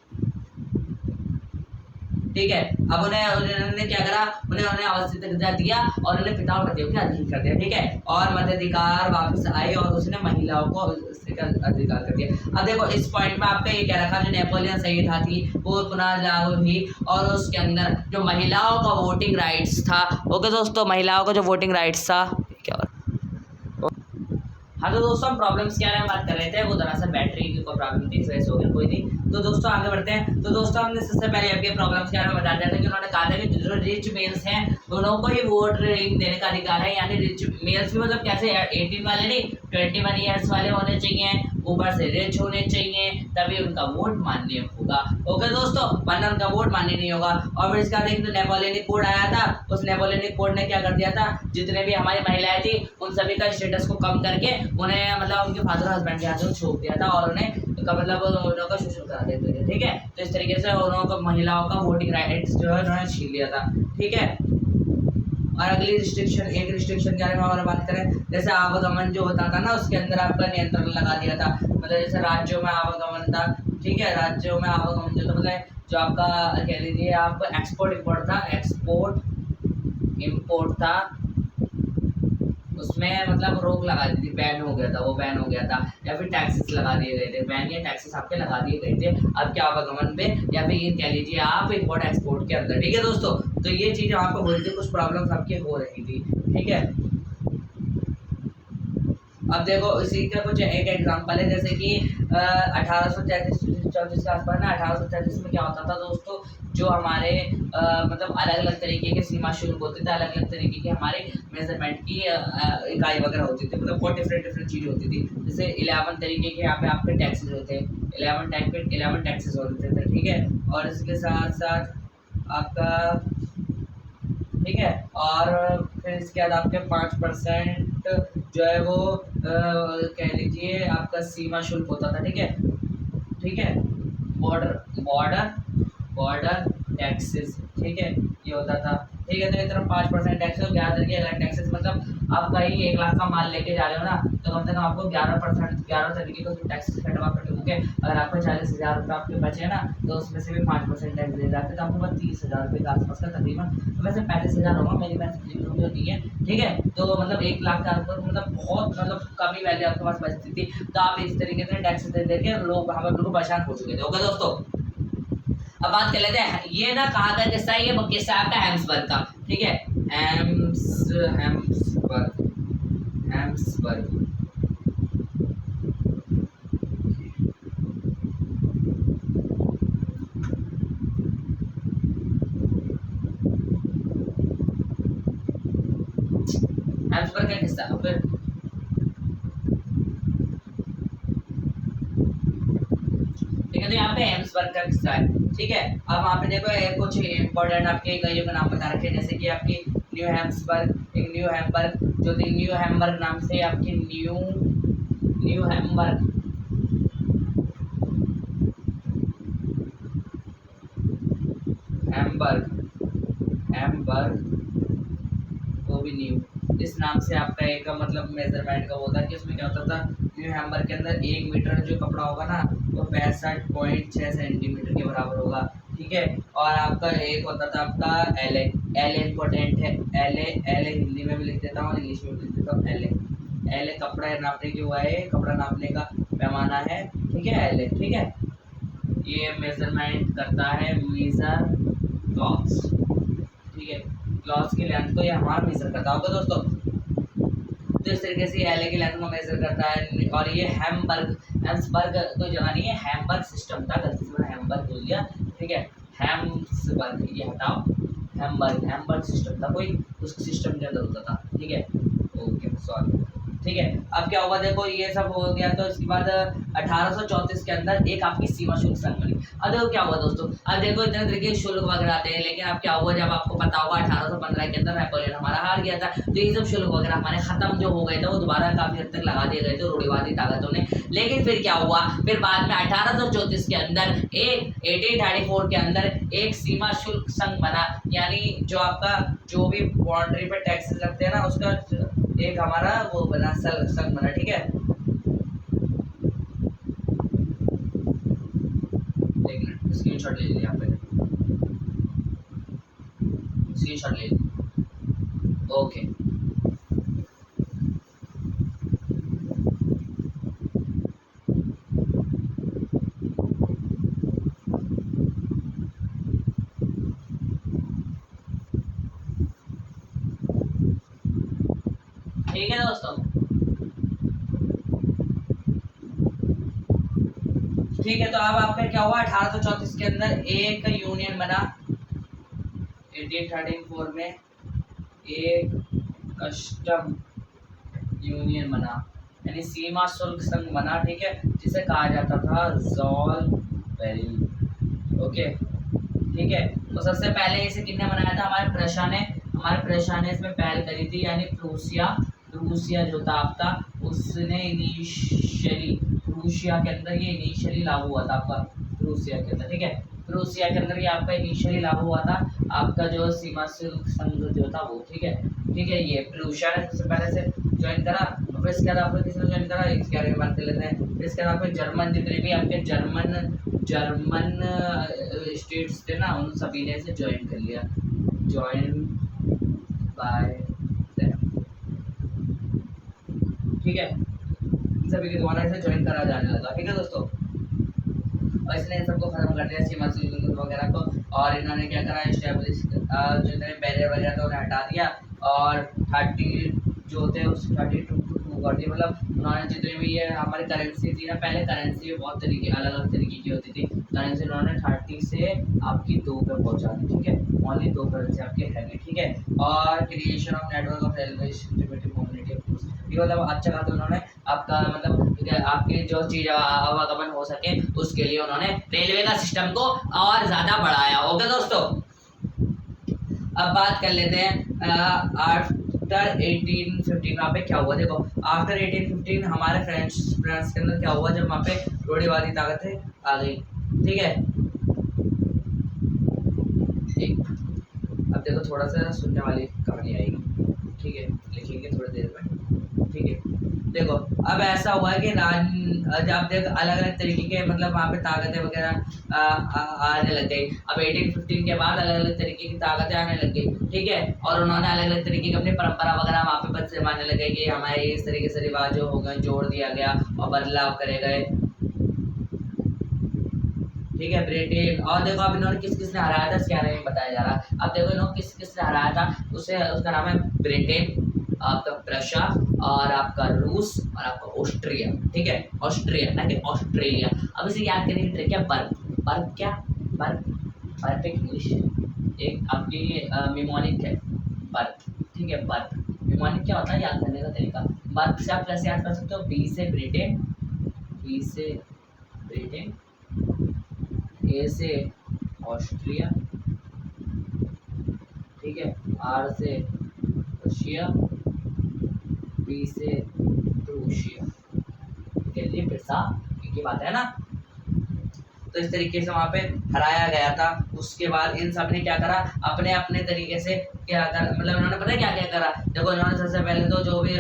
ठीक है, अब उन्होंने क्या करा, उन्हें आवश्यक दर्जा दिया और उन्हें पिता और पतियों के अधीन कर दिया, ठीक है, और मताधिकार वापस आए और उसने महिलाओं को अधिकार कर दिया। अब देखो इस पॉइंट में आपका ये कह रखा जो नेपोलियन संहिता थी वो पुनः लागू हुई और उसके अंदर जो महिलाओं का वोटिंग राइट्स था, ओके दोस्तों, महिलाओं का जो वोटिंग राइट्स था क्या। हाँ तो दोस्तों हम प्रॉब्लम्स क्या है बात कर रहे थे, वो दरअसल बैटरी की कोई प्रॉब्लम थी, इस वजह से हो गई, कोई नहीं। तो दोस्तों आगे बढ़ते हैं। तो दोस्तों हमने सबसे पहले आपके प्रॉब्लम्स के बारे में बता दिया था कि उन्होंने कहा था कि जो रिच मेल्स हैं दोनों को ही वोट देने का अधिकार है, यानी रिच मेल्स भी मतलब कैसे 18 वाले नहीं 21 ईयर्स वाले होने चाहिए, ऊपर से रिच होने चाहिए, तभी उनका वोट मान्य होगा, ओके दोस्तों, वरना उनका वोट मान्य नहीं होगा। और फिर इसका एक नेपोलियनिक कोड आया था, उस नेपोलियनिक कोड ने क्या कर दिया था, जितने भी हमारी महिलाएं थी उन सभी का स्टेटस को कम करके उन्हें मतलब उनके फादर हस्बैंड के हाथों छोड़ दिया था और उन्हें मतलब उन्हों का शोषण करा देते थे, ठीक है। तो इस तरीके से उन्होंने महिलाओं का वोटिंग राइट्स जो है उन्होंने छीन लिया था, ठीक है। और अगली रिस्ट्रिक्शन के बारे में हमारे बात करें, जैसे आवागमन जो होता था ना उसके अंदर आपका नियंत्रण लगा दिया था, मतलब जैसे राज्यों में आवागमन था, ठीक है, राज्यों में आवागमन जो था मतलब जो आपका कह लीजिए आप एक्सपोर्ट इम्पोर्ट था उसमें मतलब रोक लगा दी थी, बैन हो गया था या फिर टैक्सेस लगा दिए गए थे, बैन या टैक्सेस आपके लगा दिए गए थे आपके आवागमन पे या फिर ये कह लीजिए आप इम्पोर्ट एक्सपोर्ट के अंदर, ठीक है दोस्तों। तो ये चीज़ वहाँ पे हो रही थी, कुछ प्रॉब्लम्स आपकी हो रही थी, ठीक है। अब देखो इसी का कुछ एक एग्जांपल है, जैसे कि 1834 के आसपास ना 1834 में क्या होता था दोस्तों, जो हमारे मतलब अलग अलग तरीके के सीमा शुल्क होते थे, अलग अलग तरीके के हमारे मेजरमेंट की इकाई वगैरह होती थी, मतलब बहुत डिफरेंट चीज़ें होती थी। जैसे 11 तरीके के यहाँ पे आपके टैक्सेस होते हैं, 11 टैक्सेस होते थे, ठीक है। और इसके साथ साथ आपका, ठीक है, और फिर इसके बाद आपके 5% जो है वो कह लीजिए आपका सीमा शुल्क होता था, ठीक है, बॉर्डर टैक्सेस, ठीक है, ये होता था, ठीक है। तो इस तरफ 5% टैक्स हो, याद रखिए अगर टैक्सेस मतलब आप कहीं 1 लाख का माल लेके जा रहे हो ना, तो कम से कम आपको 11% 11 तरीके का टैक्स कटवा कर दोगे। अगर आपको 40,000 रुपये आपके बचे ना, तो उसमें से भी 5% टैक्स दे जाते, तो आपको बस 30,000 रुपये के आसपास का तकरीबन, तो वैसे 35,000 होगा, मेरी मैथ जो नहीं है, ठीक है। तो मतलब 1 लाख के आसपास मतलब बहुत मतलब कम ही वैल्यू आपके पास बचती थी। तो आप इस तरीके से टैक्स दे दे के लोग हम लोग परेशान हो चुके थे। ओके दोस्तों, अब बात कर लेते हैं, ये ना कहाँ का किस्सा है, ये किस्सा आपका हैम्सबर्ग का, ठीक है, हैम्सबर्ग, हैम्सबर्ग, हैम्सबर्ग का किस्सा। फिर ठीक है, तो यहाँ पे हैम्सबर्ग का किस्सा है, ठीक है। अब वहाँ पे देखो कुछ इंपॉर्टेंट आपके गलियों का नाम बता रखे हैं, जैसे कि आपकी न्यू हैम्सबर्ग, एक न्यू हैम्बर्ग जो थी, न्यू हैम्बर्ग नाम से आपकी new new Hamburg, Hamburg, Hamburg वो भी न्यू, इस नाम से आपका एक मतलब मेजरमेंट का होता है कि उसमें क्या होता था, न्यू हैम्बर्ग के अंदर 1 मीटर जो कपड़ा होगा ना, वो 65.6 सेंटीमीटर के बराबर होगा, ठीक है। और आपका एक होता था आपका एल ए, एल इम्पोर्टेंट है, एल एल हिंदी में भी लिख देता हूँ, इंग्लिश में भी लिख देता हूँ, एल कपड़ा नापने की हुआ है, कपड़ा नापने का पैमाना है, ठीक है, एल, ठीक है। ये मेजरमेंट करता है, मेजर क्लॉथ्स, ठीक है, क्लॉथ्स की लेंथ को ये हमारा मेजर करता होगा दोस्तों। तो इस तरीके से एल की लेंथ को मेजर करता है। और ये हैम्बर्ग, हैम्सबर्ग कोई जगह नहीं है, हैम्बर्ग सिस्टम था, गलती से मैंने हैम्बर्ग बोल दिया, ठीक है, हैम्सबर्ग, ये हटाओ, हैम्बर्ग, हैम्बर्ग सिस्टम था कोई, उस सिस्टम के अंदर होता था, ठीक है, ओके सॉरी, ठीक है। अब क्या हुआ, देखो ये सब हो गया, तो इसके बाद 1834 के अंदर एक आपकी सीमा शुल्क संघ बनी। अब देखो क्या हुआ दोस्तों, अब देखो इतने तरीके के शुल्क वगैरह आते हैं, लेकिन अब क्या हुआ, जब आपको पता होगा 1815 के अंदर नेपोलियन हमारा हार गया था, तो ये सब शुल्क वगैरह हमारे खत्म जो हो गए थे, वो दोबारा काफी हद तक लगा दिए गए थे रूढ़िवादी ताकतों ने। लेकिन फिर क्या हुआ, फिर बाद में 1834 के अंदर एक 1834 के अंदर एक सीमा शुल्क संघ बना, यानी जो आपका जो भी बाउंड्री पे टैक्सेस लगते हैं ना, उसका एक हमारा वो बना, संघ बना, ठीक है। एक मिनट, स्क्रीनशॉट ले लीजिए, यहाँ पे स्क्रीनशॉट ले लीजिए, ओके। ठीक है दोस्तों, ठीक है। तो अब आपका क्या हुआ, 1834 के अंदर एक यूनियन बना, 1834 में एक कस्टम यूनियन बना, यानी सीमा शुल्क संघ बना, ठीक है, जिसे कहा जाता था ज़ॉलबेरी, ओके, ठीक है। तो सबसे पहले इसे किसने बनाया था, हमारे प्रशा ने इसमें पहल करी थी, यानी प्रूसिया, प्रूसिया जो था आपका, उसने इनिशियली, प्रूसिया के अंदर ये इनिशियली लागू हुआ था आपका, प्रूसिया के अंदर, ठीक है, प्रूसिया के अंदर ये आपका इनिशियली लागू हुआ था आपका जो सीमा शुल्क संघ जो था वो, ठीक है, ठीक है। ये प्रूसिया ने सबसे पहले से ज्वाइन करा, और फिर इसके बाद आपको किसने ज्वाइन करा, इसके बारे में बात कर लेते हैं। फिर इसके बाद आपके जर्मन, जितने भी आपके जर्मन स्टेट्स थे ना, उन सभी ने इसे ज्वाइन कर लिया, ज्वाइन बाय देम, ठीक है, सभी के द्वारा इसे ज्वाइन करा जाने लगा, ठीक है दोस्तों। और इसने इन सबको खत्म कर दिया, सीमा शुल्क वगैरह को, और इन्होंने क्या करा, एस्टेब्लिश जितने बैरियर वगैरह थे उन्हें हटा दिया, और 30 जो थे उस 32 टू कर दिया, मतलब उन्होंने जितने भी ये हमारी करेंसी थी ना, पहले करेंसी भी बहुत तरीके अलग अलग तरीके की होती थी, करेंसी उन्होंने 30 से आपकी 2 पे पहुंचा दी, ठीक है, ओनली 2 करेंसी आपके रहेंगे, ठीक है। और creation of network of railway community, ये मतलब अच्छा कहा, तो उन्होंने आपका मतलब आपकी जो चीज़ आवागमन हो सके उसके लिए उन्होंने रेलवे का सिस्टम को और ज़्यादा बढ़ाया, ओके दोस्तों। अब बात कर लेते हैं आफ्टर 1815 वहाँ पे क्या हुआ, देखो आफ्टर 1815 हमारे फ्रांस के अंदर क्या हुआ, जब वहाँ पे रूढ़िवादी ताकतें आ गई, ठीक है, देखो थोड़ा सा सुनने वाली कहानी आएगी, ठीक है, लिखेंगे थोड़ी देर में, ठीक है। देखो अब ऐसा हुआ है कि जब देख अलग अलग तरीके के मतलब वहाँ पे ताकतें वगैरह आने लग गई। अब 1815 के बाद अलग अलग तरीके की ताकतें आने लग गई, ठीक है, और उन्होंने अलग अलग तरीके की अपनी परंपरा वगैरह वहाँ पे बच्चे मानने लगे कि हमारे इस तरीके से रिवाज हो गए, जोड़ दिया गया और बदलाव करे गए, ठीक है। ब्रिटेन, और देखो अब इन्होंने किस किस ने हराया था इसके बारे में बताया जा रहा है। अब देखो इन्होंने किस किस ने हराया था, उसे उसका नाम है ब्रिटेन, आपका प्रशा और आपका रूस और आपका ऑस्ट्रिया, ठीक है, ऑस्ट्रिया ना कि ऑस्ट्रेलिया। अब इसे याद करने की ट्रिक है, बर्फ, बर्फ क्या, बर्फ, बर्फ एक इंग्लिश एक आपकी मिमोनिक है, बर्फ, ठीक है, बर्फ, मिमोनिक क्या होता है याद करने का तरीका। बर्फ से आप कैसे याद कर सकते हो, बी से ब्रिटेन, बी से ब्रिटेन, ए से ऑस्ट्रिया, ठीक है, आर से रशिया, बी से रूसिया, चलिए फिर साफ एक ही बात है ना। तो इस तरीके से वहाँ पे हराया गया था। उसके बाद इन सब ने क्या करा, अपने अपने तरीके से क्या कर, मतलब इन्होंने पता है क्या क्या करा। देखो इन्होंने सबसे पहले तो जो भी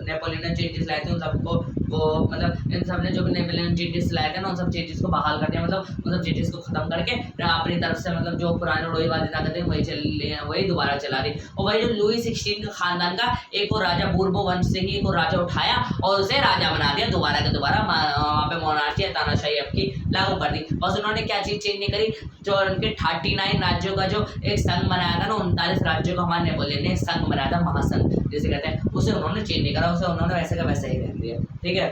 नेपोलियन ने चेंजेस लाए थे उन सबको वो मतलब इन सब ने जो भी नेपोलियन चेंजेस लाए थे ना उन सब चेंजेस को बहाल कर दिया, मतलब उन सब चेंजेस को खत्म करके अपनी तरफ से मतलब जो पुराने रूढ़िवादी ताकतें वही दोबारा चला रही। और वही जो लुई 16 का खानदान का एक और राजा बूर्बो वंश से ही एक और राजा उठाया और उसे राजा बना दिया दोबारा के दोबारा, वहाँ पे मोनार्ची तानाशाही आपकी लागू कर दी। बस उन्होंने क्या चीज़ चेंज नहीं करी, जो उनके 39 राज्यों का जो एक संघ बनाया था ना, 39 राज्यों का हमारे नेपोलियन ने संघ बनाया था, महासंघ जिसे कहते हैं, उसे उन्होंने चेंज नहीं करा, उसे उन्होंने वैसे का वैसा ही रहने दिया, ठीक है,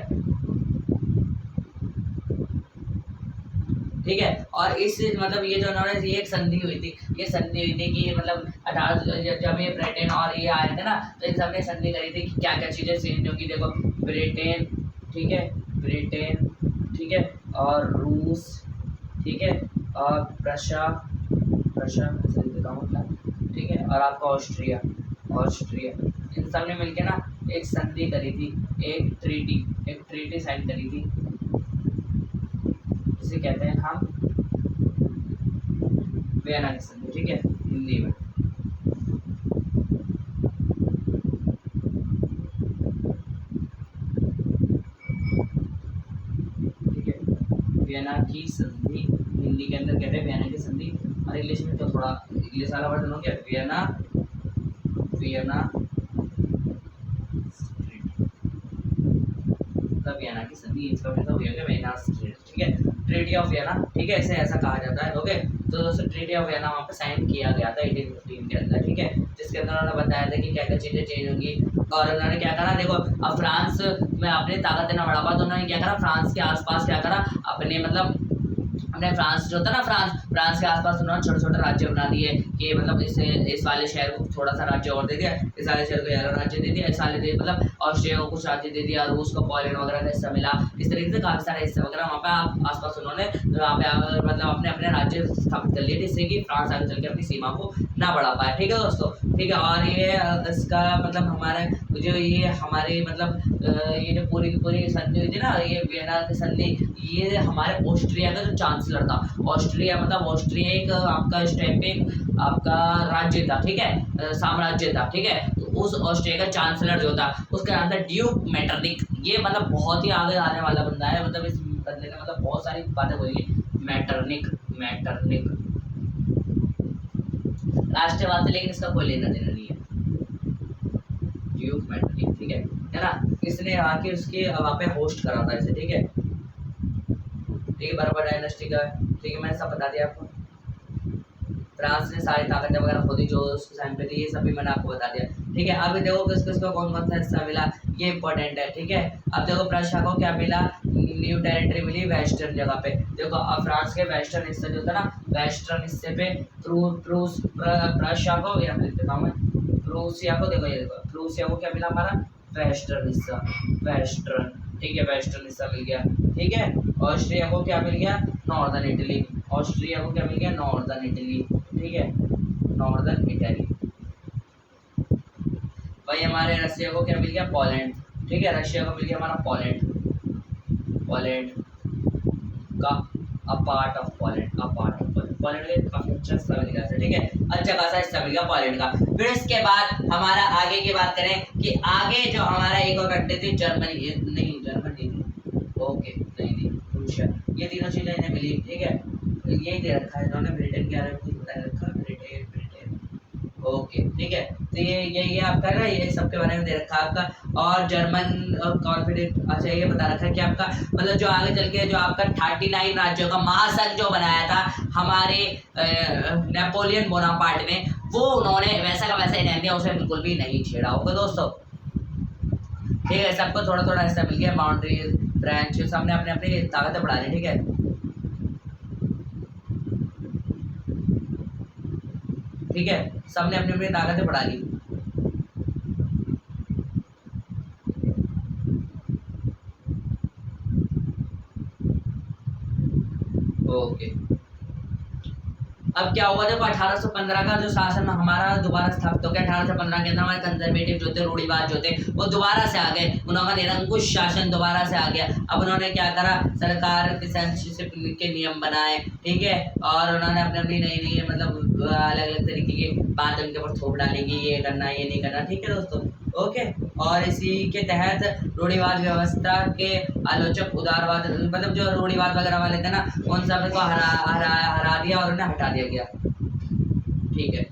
ठीक है। और इस मतलब ये जो उन्होंने ये एक संधि हुई थी, ये संधि हुई थी कि मतलब 18 जब ये ब्रिटेन और ये आए थे ना तो इन सब ने संधि करी थी कि क्या क्या चीज़ें चेंज होगी। देखो ब्रिटेन, ठीक है, ब्रिटेन, ठीक है, और रूस, ठीक है, और प्रशा, प्रशा ठीक है, और आपका ऑस्ट्रिया, ऑस्ट्रिया, इन सब ने मिलकर ना एक संधि करी थी, एक ट्रीटी साइन करी थी, जिसे कहते हैं हम वियना की संधि, ठीक है, हिंदी में, ठीक है, वियना की संधि, हिंदी के अंदर कहते हैं वियना की संधि, और इंग्लिश में तो थोड़ा इंग्लिश वाला वर्जन हो गया वियना, वियना वियना की संधि, इसका मतलब हो गया वियना स्ट्रीट, ठीक है, ट्रीटी ऑफ वियना, ठीक है, इसे ऐसा कहा जाता है। ओके, तो दोस्तों ट्रीटी ऑफ वियना वहाँ पे साइन किया गया था 1815 के अंदर, ठीक है, जिसके अंदर उन्होंने बताया था कि क्या क्या चीज़ें चेंज होंगी। और उन्होंने क्या करा, देखो अब फ्रांस में अपनी ताकत देना बढ़ा पा तो उन्होंने क्या करा, फ्रांस के आसपास क्या करा, अपने मतलब अपने फ्रांस जो था ना, फ्रांस के आसपास उन्होंने छोटे छोटे राज्य बना दिए कि मतलब इस वाले शहर को थोड़ा सा राज्य और दे दिया, इस वाले शहर को ज़्यादा राज्य दे दिया, इस वाले दे मतलब ऑस्ट्रिया को कुछ राज्य दे दिया, रूस को पोलैंड वगैरह का हिस्सा मिला, इस तरीके से काफ़ी सारे हिस्से वगैरह वहाँ पे आसपास उन्होंने वहाँ पे मतलब अपने अपने राज्य स्थापित कर लिए, जिससे कि फ्रांस आगे चल के अपनी सीमा को ना बढ़ा पाए, ठीक है दोस्तों, ठीक है। और ये इसका मतलब हमारे जो ये हमारी मतलब ये जो पूरी की पूरी संधि हुई थी ना, ये वियना की संधि, ये हमारे ऑस्ट्रिया का जो चांसलर था, ऑस्ट्रिया मतलब ऑस्ट्रिया एक आपका इस टाइम पे आपका राज्य था, ठीक है, साम्राज्य था, ठीक है, तो उस ऑस्ट्रिया का चांसलर जो था उसका नाम था ड्यूक मेटरनिक। ये मतलब बहुत ही आगे आने वाला बंदा है, मतलब इस बंदे ने मतलब बहुत सारी बातें बोली, मेटरनिक, मेटरनिक राष्ट्रवाद से, लेकिन इसका कोई लेना देना नहीं है, ड्यूक मेटरनिक, ठीक है ना, इसने आके उसके वहाँ पे होस्ट करा था इसे, ठीक है, ठीक है, बराबर डायनेस्टी का, ठीक है, मैंने सब बता दिया आपको। फ्रांस ने सारी ताकतें वगैरह खोदी जो उस टाइम पे थी, ये सभी मैंने आपको बता दिया, ठीक है। अभी देखो किस किस को कौन कौन सा हिस्सा मिला, ये इंपॉर्टेंट है, ठीक है। अब देखो प्रशा को क्या मिला, न्यू टेरिटरी मिली वेस्टर्न जगह पे। देखो अब फ्रांस के वेस्टर्न हिस्से जो था ना, वेस्टर्न हिस्से पे प्रशा को, यहाँ लिख देता हूँ मैं, प्रूसिया को, देखो ये देखो प्रूसिया को क्या मिला हमारा, वेस्टर्न हिस्सा, वेस्टर्न, ठीक है, वेस्टर्न हिस्सा मिल गया, ठीक है। ऑस्ट्रिया को क्या मिल गया, नॉर्दर्न इटली, ऑस्ट्रिया को क्या मिल गया, नॉर्दर्न इटली, ठीक है, नॉर्दर्न इटली। भाई हमारे रशिया को क्या मिल गया, पोलैंड, ठीक है, रशिया को मिल गया हमारा पोलैंड, पोलैंड का a part of Poland, a part of Poland, Poland का काफी अच्छा हिस्सा मिल गया था, ठीक है, अच्छा खासा हिस्सा मिल गया पोलैंड का। फिर इसके बाद हमारा आगे की बात करें कि आगे जो हमारा एक और कंट्री थी जर्मनी, नहीं जर्मनी थी, ओके नहीं रूसिया, ये तीनों चीजें इन्हें मिली, ठीक है, यही दे रखा है इन्होंने, ब्रिटेन के बारे में कुछ बता रखा, ब्रिटेन, ओके, ठीक है, तो ये आपका ना, ये सबके बारे में दे रखा है आपका। और जर्मन और कॉन्फिडेंट, अच्छा ये बता रखा है कि आपका मतलब जो आगे चल के जो आपका 39 राज्यों का महासंघ जो बनाया था हमारे नेपोलियन बोनापार्ट ने, वो उन्होंने वैसा का वैसा ही रहने दिया, उसे बिल्कुल भी नहीं छेड़ा होगा दोस्तों, ठीक है, सबको थोड़ा थोड़ा हिस्सा मिल गया, बाउंड्री फ्रेंच सबने अपने अपनी ताकतें बढ़ा ली, ठीक है, ठीक है, सबने अपनी अपनी ताकतें बढ़ा ली। ओके, अब क्या हुआ, देखो 1815 का जो शासन हमारा दोबारा स्थापित हो गया, 1815 के अंदर हमारे कंजर्वेटिव जो थे, रूढ़िवाद जो थे, वो दोबारा से आ गए, उनका निरंकुश शासन दोबारा से आ गया। अब उन्होंने क्या करा, सरकार के सेंसरशिप के नियम बनाए, ठीक है, और उन्होंने अपने अपनी नई नई मतलब अलग अलग तरीके की बात उनके ऊपर थोप डालेगी, ये करना ये नहीं करना, ठीक है दोस्तों, ओके। और इसी के तहत रूढ़िवाद व्यवस्था के आलोचक उदारवाद, मतलब जो रूढ़िवाद वगैरह वाले थे ना, उन सब को हरा दिया और उन्हें हटा दिया गया, ठीक है,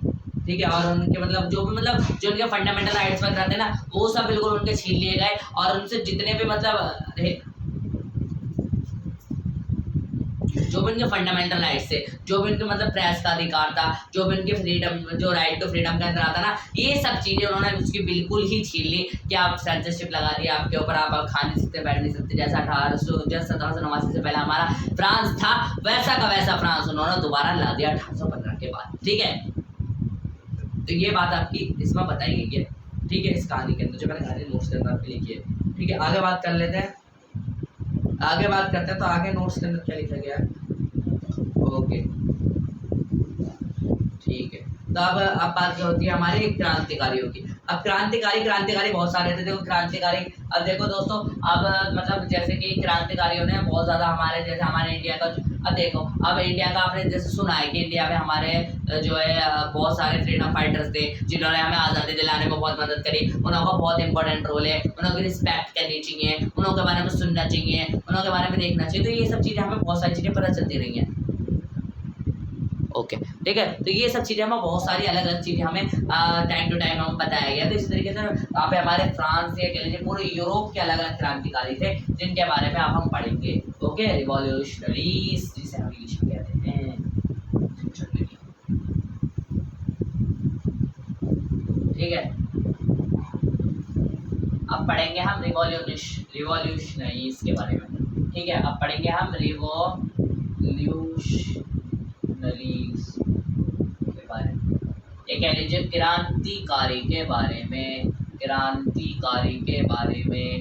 ठीक है, और उनके मतलब जो भी मतलब जो उनके फंडामेंटल राइट्स वगैरह थे ना, वो सब बिल्कुल उनके छीन लिए गए, और उनसे जितने भी मतलब जो भी उनके फंडामेंटल राइट्स थे, जो भी उनके मतलब प्रेस का अधिकार था, जो भी उनके फ्रीडम, जो राइट टू फ्रीडम के अंदर आता ना, ये सब चीज़ें उन्होंने उसकी बिल्कुल ही छीन ली कि आप सेंसरशिप लगा दिया आपके ऊपर, आप खा नहीं सकते, बैठ नहीं सकते, जैसा 1789 से पहले हमारा फ्रांस था, वैसा का वैसा फ्रांस उन्होंने दोबारा ला दिया 1815 के बाद, ठीक है, तो ये बात आपकी इसमें बताई गई है, ठीक है, इस कहानी के अंदर जो मैंने कहानी नोट्स के अंदर आपके लिखी है, ठीक है, आगे बात कर लेते हैं, आगे बात करते हैं, तो आगे नोट्स के अंदर क्या लिखा गया है, ओके, ठीक है, तो अब बात क्या होती है हमारे क्रांतिकारियों की। अब क्रांतिकारी बहुत सारे थे, देखो क्रांतिकारी, अब देखो दोस्तों, अब मतलब जैसे कि क्रांतिकारियों ने बहुत ज़्यादा हमारे, जैसे हमारे इंडिया का, अब देखो, अब इंडिया का आपने जैसे सुना है कि इंडिया में हमारे जो है बहुत सारे फ्रीडम फाइटर्स थे, जिन्होंने हमें आज़ादी दिलाने में बहुत मदद करी, उनका बहुत इंपॉर्टेंट रोल है, उनकी रिस्पेक्ट करनी चाहिए, उनके बारे में सुनना चाहिए, उनके बारे में देखना चाहिए, तो ये सब चीज़ें हमें बहुत सारी चीज़ें पता चलती रही हैं, ओके, ठीक है, तो ये सब चीज़ें हमें बहुत सारी अलग अलग चीज़ें हमें टाइम टू टाइम हमें बताया गया, तो इसी तरीके से वहाँ पे हमारे फ्रांस या कह लीजिए पूरे यूरोप के अलग अलग क्रांतिकारी थे, जिनके बारे में अब हम पढ़ेंगे, ओके, रिवॉल्यूशनरीज जिसे हम इंग्लिश में कहते हैं, ठीक है, अब पढ़ेंगे हम रिवॉल्यूशनरीज के बारे में, ठीक है, अब पढ़ेंगे हम रिवॉल्यूशनरीज के बारे में, ये कह लीजिए क्रांतिकारी के बारे में,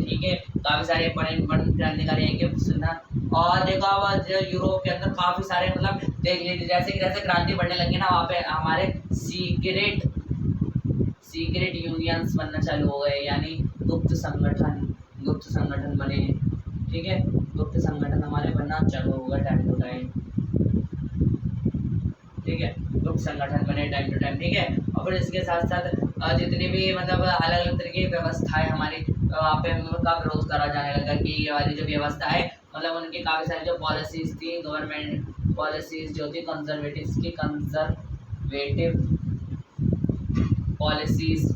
ठीक है, काफ़ी सारे इंपॉर्टेंट क्रांतिकारी हैं कि सुनना, और देखो अब यूरोप के अंदर काफ़ी सारे मतलब देख लीजिए, जैसे जैसे क्रांति बढ़ने लगी ना, वहाँ पे हमारे सीक्रेट यूनियंस बनना चालू हो गए, यानी गुप्त संगठन बने, ठीक है, गुप्त संगठन हमारे बनना चालू हो गए टाइम टू टाइम, ठीक है, गुप्त संगठन बने टाइम टू टाइम, ठीक है, और फिर इसके साथ साथ जितनी भी मतलब अलग अलग तरह की व्यवस्थाएं हमारी वहाँ पे का विरोध करा जाने लगा, कि ये वाली जो व्यवस्था है मतलब उनकी काफ़ी सारी जो पॉलिसीज़ थी, गवर्नमेंट पॉलिसीज़ जो थी कंजर्वेटिव पॉलिसीज़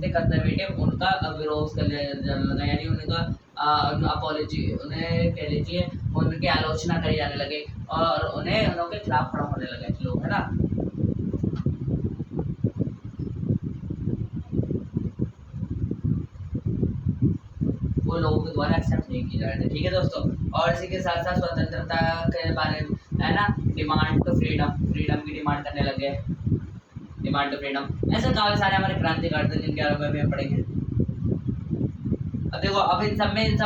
थे कंजर्वेटिव, उनका विरोध कर जाने लगा, यानी उनका अपॉलॉजी, उन्हें कह लीजिए उनकी आलोचना करी जाने लगे, और उनके खिलाफ खड़ा होने लगे लोग, है ना, वो लोगों के द्वारा एक्सेप्ट नहीं किए जा रहे थे, ठीक है दोस्तों, और इसी के साथ साथ स्वतंत्रता के बारे में, है ना, डिमांड टू फ्रीडम की डिमांड करने लगे, डिमांड टू फ्रीडम, ऐसे काफ़ी सारे हमारे क्रांतिकारी थे जिनके बारे में हम पढ़ेंगे। अब देखो, अब इन सब में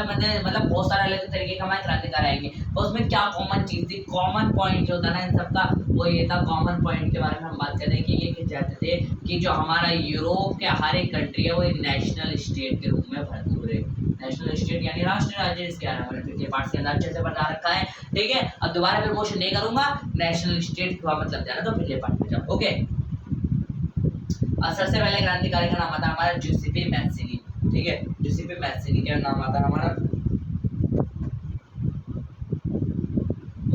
मतलब बहुत सारे अलग तरीके का हमारे क्रांतिकारी आएंगे, और उसमें क्या कॉमन चीज़ थी, कॉमन पॉइंट जो था ना इन सब का, वो ये था, कॉमन पॉइंट के बारे में हम बात करें कि ये चाहते थे कि जो हमारा यूरोप के हर एक कंट्री है वो एक नेशनल स्टेट के रूप में भरपूर है। नेशनल स्टेट यानी राष्ट्र राज्य, इसके मैंने पार्ट के अंदर अच्छे से बता रखा है, ठीक है। अब दोबारा फिर क्वेश्चन नहीं करूंगा, नेशनल स्टेट का मतलब जाना, तो पिछले पार्ट में जाओ, ओके। और सबसे पहले क्रांतिकारी का नाम आता है हमारा जूसेपे मैज़िनी, ठीक है। जूसेपे मैज़िनी का नाम आता है हमारा,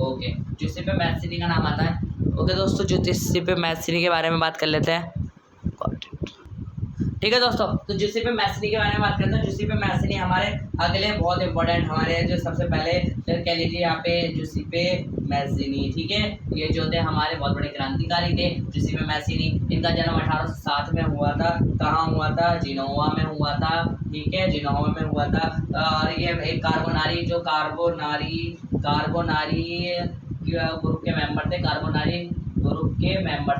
ओके, जूसेपे मैज़िनी का नाम आता है, ओके दोस्तों। जूसेपे मैज़िनी के बारे में बात कर लेते हैं, ठीक है दोस्तों। तो जूसेपे मैज़िनी के बारे में बात करते हैं। जूसेपे मैज़िनी हमारे अगले बहुत इंपॉर्टेंट हमारे जो सबसे पहले कह लीजिए यहाँ पे जूसेपे मैज़िनी, ठीक है। ये जो थे हमारे बहुत बड़े क्रांतिकारी थे, जूसेपे मैज़िनी। इनका जन्म 1807 में हुआ था। कहाँ हुआ था? जिनोवा में हुआ था, ठीक है, जिनोवा में हुआ था। और ये एक कार्बोनारी ग्रुप के मेंबर थे, कार्बोनारी ग्रुप के मेंबर,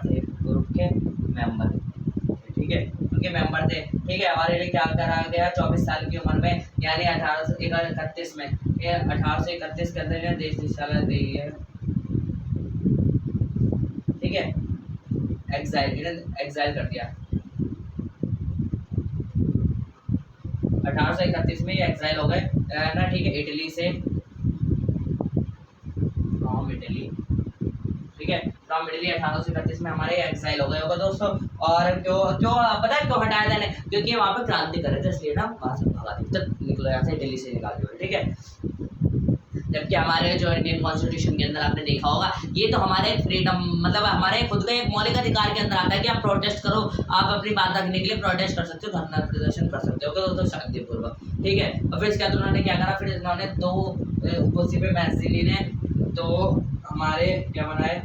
ठीक है, उनके मेंबर थे, ठीक है। और इन्हें क्या करा गया 24 साल की उम्र में, यानी 1831 में, 1831 के अंदर इन्हें देश निशाला दी है, ठीक है। एग्जाइल कर दिया 1831 में, ये एग्जाइल हो गए ना, ठीक है, इटली से, फ्रॉम इटली, ठीक है, फ्रॉम इटली 1831 में हमारे एग्जाइल हो गए होगा दोस्तों। और क्यों पता है क्यों हटाया था? क्योंकि वहाँ पे क्रांति कर रहे थे, इसलिए ना वहाँ से भगा दी, तब निकलो यहाँ से, दिल्ली से निकाल दिया, ठीक है। जबकि हमारे जो इंडियन कॉन्स्टिट्यूशन के अंदर आपने देखा होगा, ये तो हमारे फ्रीडम मतलब हमारे खुद का एक मौलिक अधिकार के अंदर आता है कि आप प्रोटेस्ट करो, आप अपनी बात रखने के लिए प्रोटेस्ट कर सकते हो, धरना प्रदर्शन कर सकते हो, दोस्तों शांतिपूर्वक, ठीक है। और फिर इसके बाद उन्होंने क्या करा, फिर इन्होंने जूसेपे मैज़िनी ने तो हमारे क्या बनाए,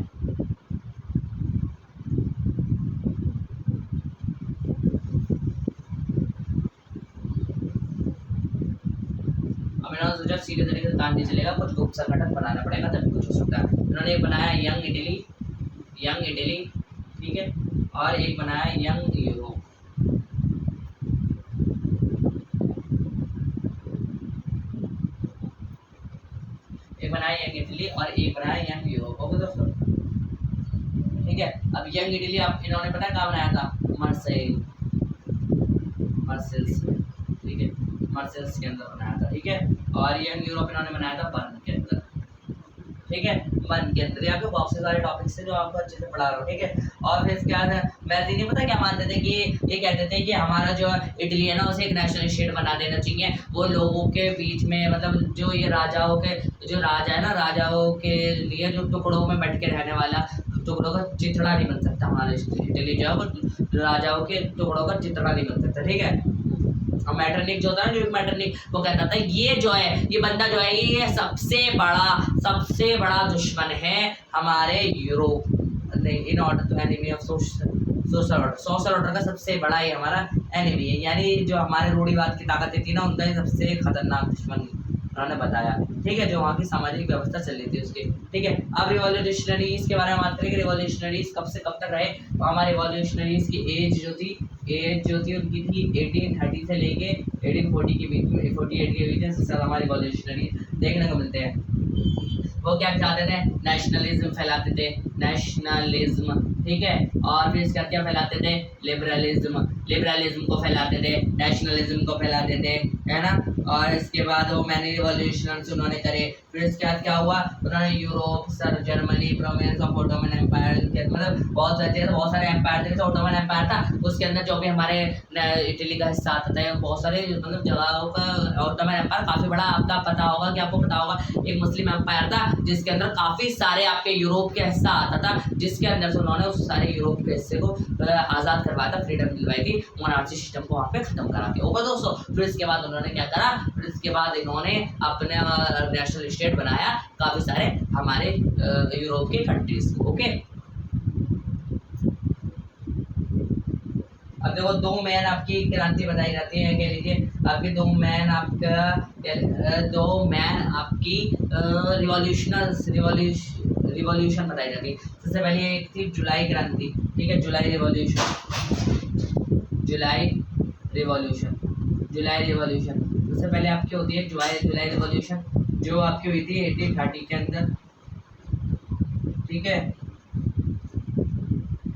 इन्होंने सोचा सीधे तरीके से काम नहीं चलेगा, कुछ गुप्त संगठन बनाना पड़ेगा तभी कुछ हो सकता है। इन्होंने एक बनाया यंग इटली, ठीक है, और एक बनाया यंग यूरोप, एक बनाया यंग इटली और एक बनाया यंग यूरोप, ओके दोस्तों, ठीक है। अब यंग इटली आप इन्होंने पता है कहाँ बनाया था? मार्सेल्स, ठीक है, मार्सेल्स के अंदर बनाया था, ठीक है। और यंग यूरोप इन्होंने बनाया था बर्न के अंदर, ठीक है, बर्न के अंदर। यहाँ पे बहुत से सारे टॉपिक्स थे जो आपको अच्छे से पढ़ा रहा हूँ, ठीक है। और फिर इसके बाद मैज़िनी पता क्या मानते थे कि ये कहते थे कि हमारा जो इटली है ना उसे एक नेशनल स्टेट बना देना चाहिए। वो लोगों के बीच में मतलब जो ये राजाओं के जो राजा है ना, राजाओं के लिए जो टुकड़ों में बैठ के रहने वाला, टुकड़ों का चिथड़ा नहीं बन सकता हमारा इटली जो है, वो राजाओं के टुकड़ों का चिथड़ा नहीं बन सकता, ठीक है। और मैटरनिक जो होता है ना, मैटरनिक वो कहता था ये जो है ये बंदा जो है ये सबसे बड़ा दुश्मन है हमारे Europe, in order to enemy of social order का सबसे बड़ा ही हमारा एनिमी है, यानी जो हमारे रूढ़िवाद की ताकतें थी ना उनका ही सबसे खतरनाक दुश्मन उन्होंने बताया, ठीक है, जो वहाँ की सामाजिक व्यवस्था चल रही थी उसकी, ठीक है। अब रिवॉल्यूशनरीज के बारे में बात करेंगे। रिवॉल्यूशनरीज कब से कब तक रहे? तो हमारे रिवॉल्यूशनरीज की एज जो थी उनकी थी 1830 से लेके 1840 के बीच में, 48 के बीच में सबसे ज़्यादा हमारे रिवॉल्यूशनरी देखने को मिलते हैं। वो क्या चाहते थे? नेशनलिज्म फैलाते थे, नेशनलिज्म, ठीक है। और फिर इसका क्या फैलाते थे? लिबरलिज्म को फैलाते थे, नेशनलिज्म को फैलाते थे, है ना। और इसके बाद वो मैनी रिवॉल्यूशंस उन्होंने करे। फिर इसके बाद क्या हुआ? उन्होंने Europe, sir Germany, province of Ottoman empire, मतलब बहुत सारे एम्पायर थे। जैसे ऑटोमन एम्पायर था उसके अंदर जो भी हमारे इटली का हिस्सा आता था, बहुत सारे मतलब जगहों का ऑटोमन एम्पायर काफ़ी बड़ा, आपका पता होगा कि आपको पता होगा एक मुस्लिम एम्पायर था जिसके अंदर काफ़ी सारे आपके यूरोप के हिस्सा आता था, जिसके अंदर से उन्होंने उस सारे यूरोप के हिस्से को आज़ाद करवाया था, फ्रीडम दिलवाई थी, मोनार्ची सिस्टम को वहाँ पे खत्म करा दिया होगा दोस्तों। फिर इसके बाद उन्होंने क्या करा? फिर इसके बाद इन्होंने अपने नेशनल स्टेट बनाया काफ़ी सारे हमारे यूरोप के कंट्रीज, ओके। अब देखो दो मैन आपकी क्रांति बताई जाती है, कह लीजिए आपकी दो मैन आपकी रिवॉल्यूशन बताई जाती है। सबसे पहले एक थी जुलाई क्रांति, ठीक है, जुलाई रिवॉल्यूशन, जुलाई रिवॉल्यूशन, सबसे पहले आपकी होती है जुलाई रिवॉल्यूशन, जो आपकी हुई थी 1830 के अंदर। ठीक है,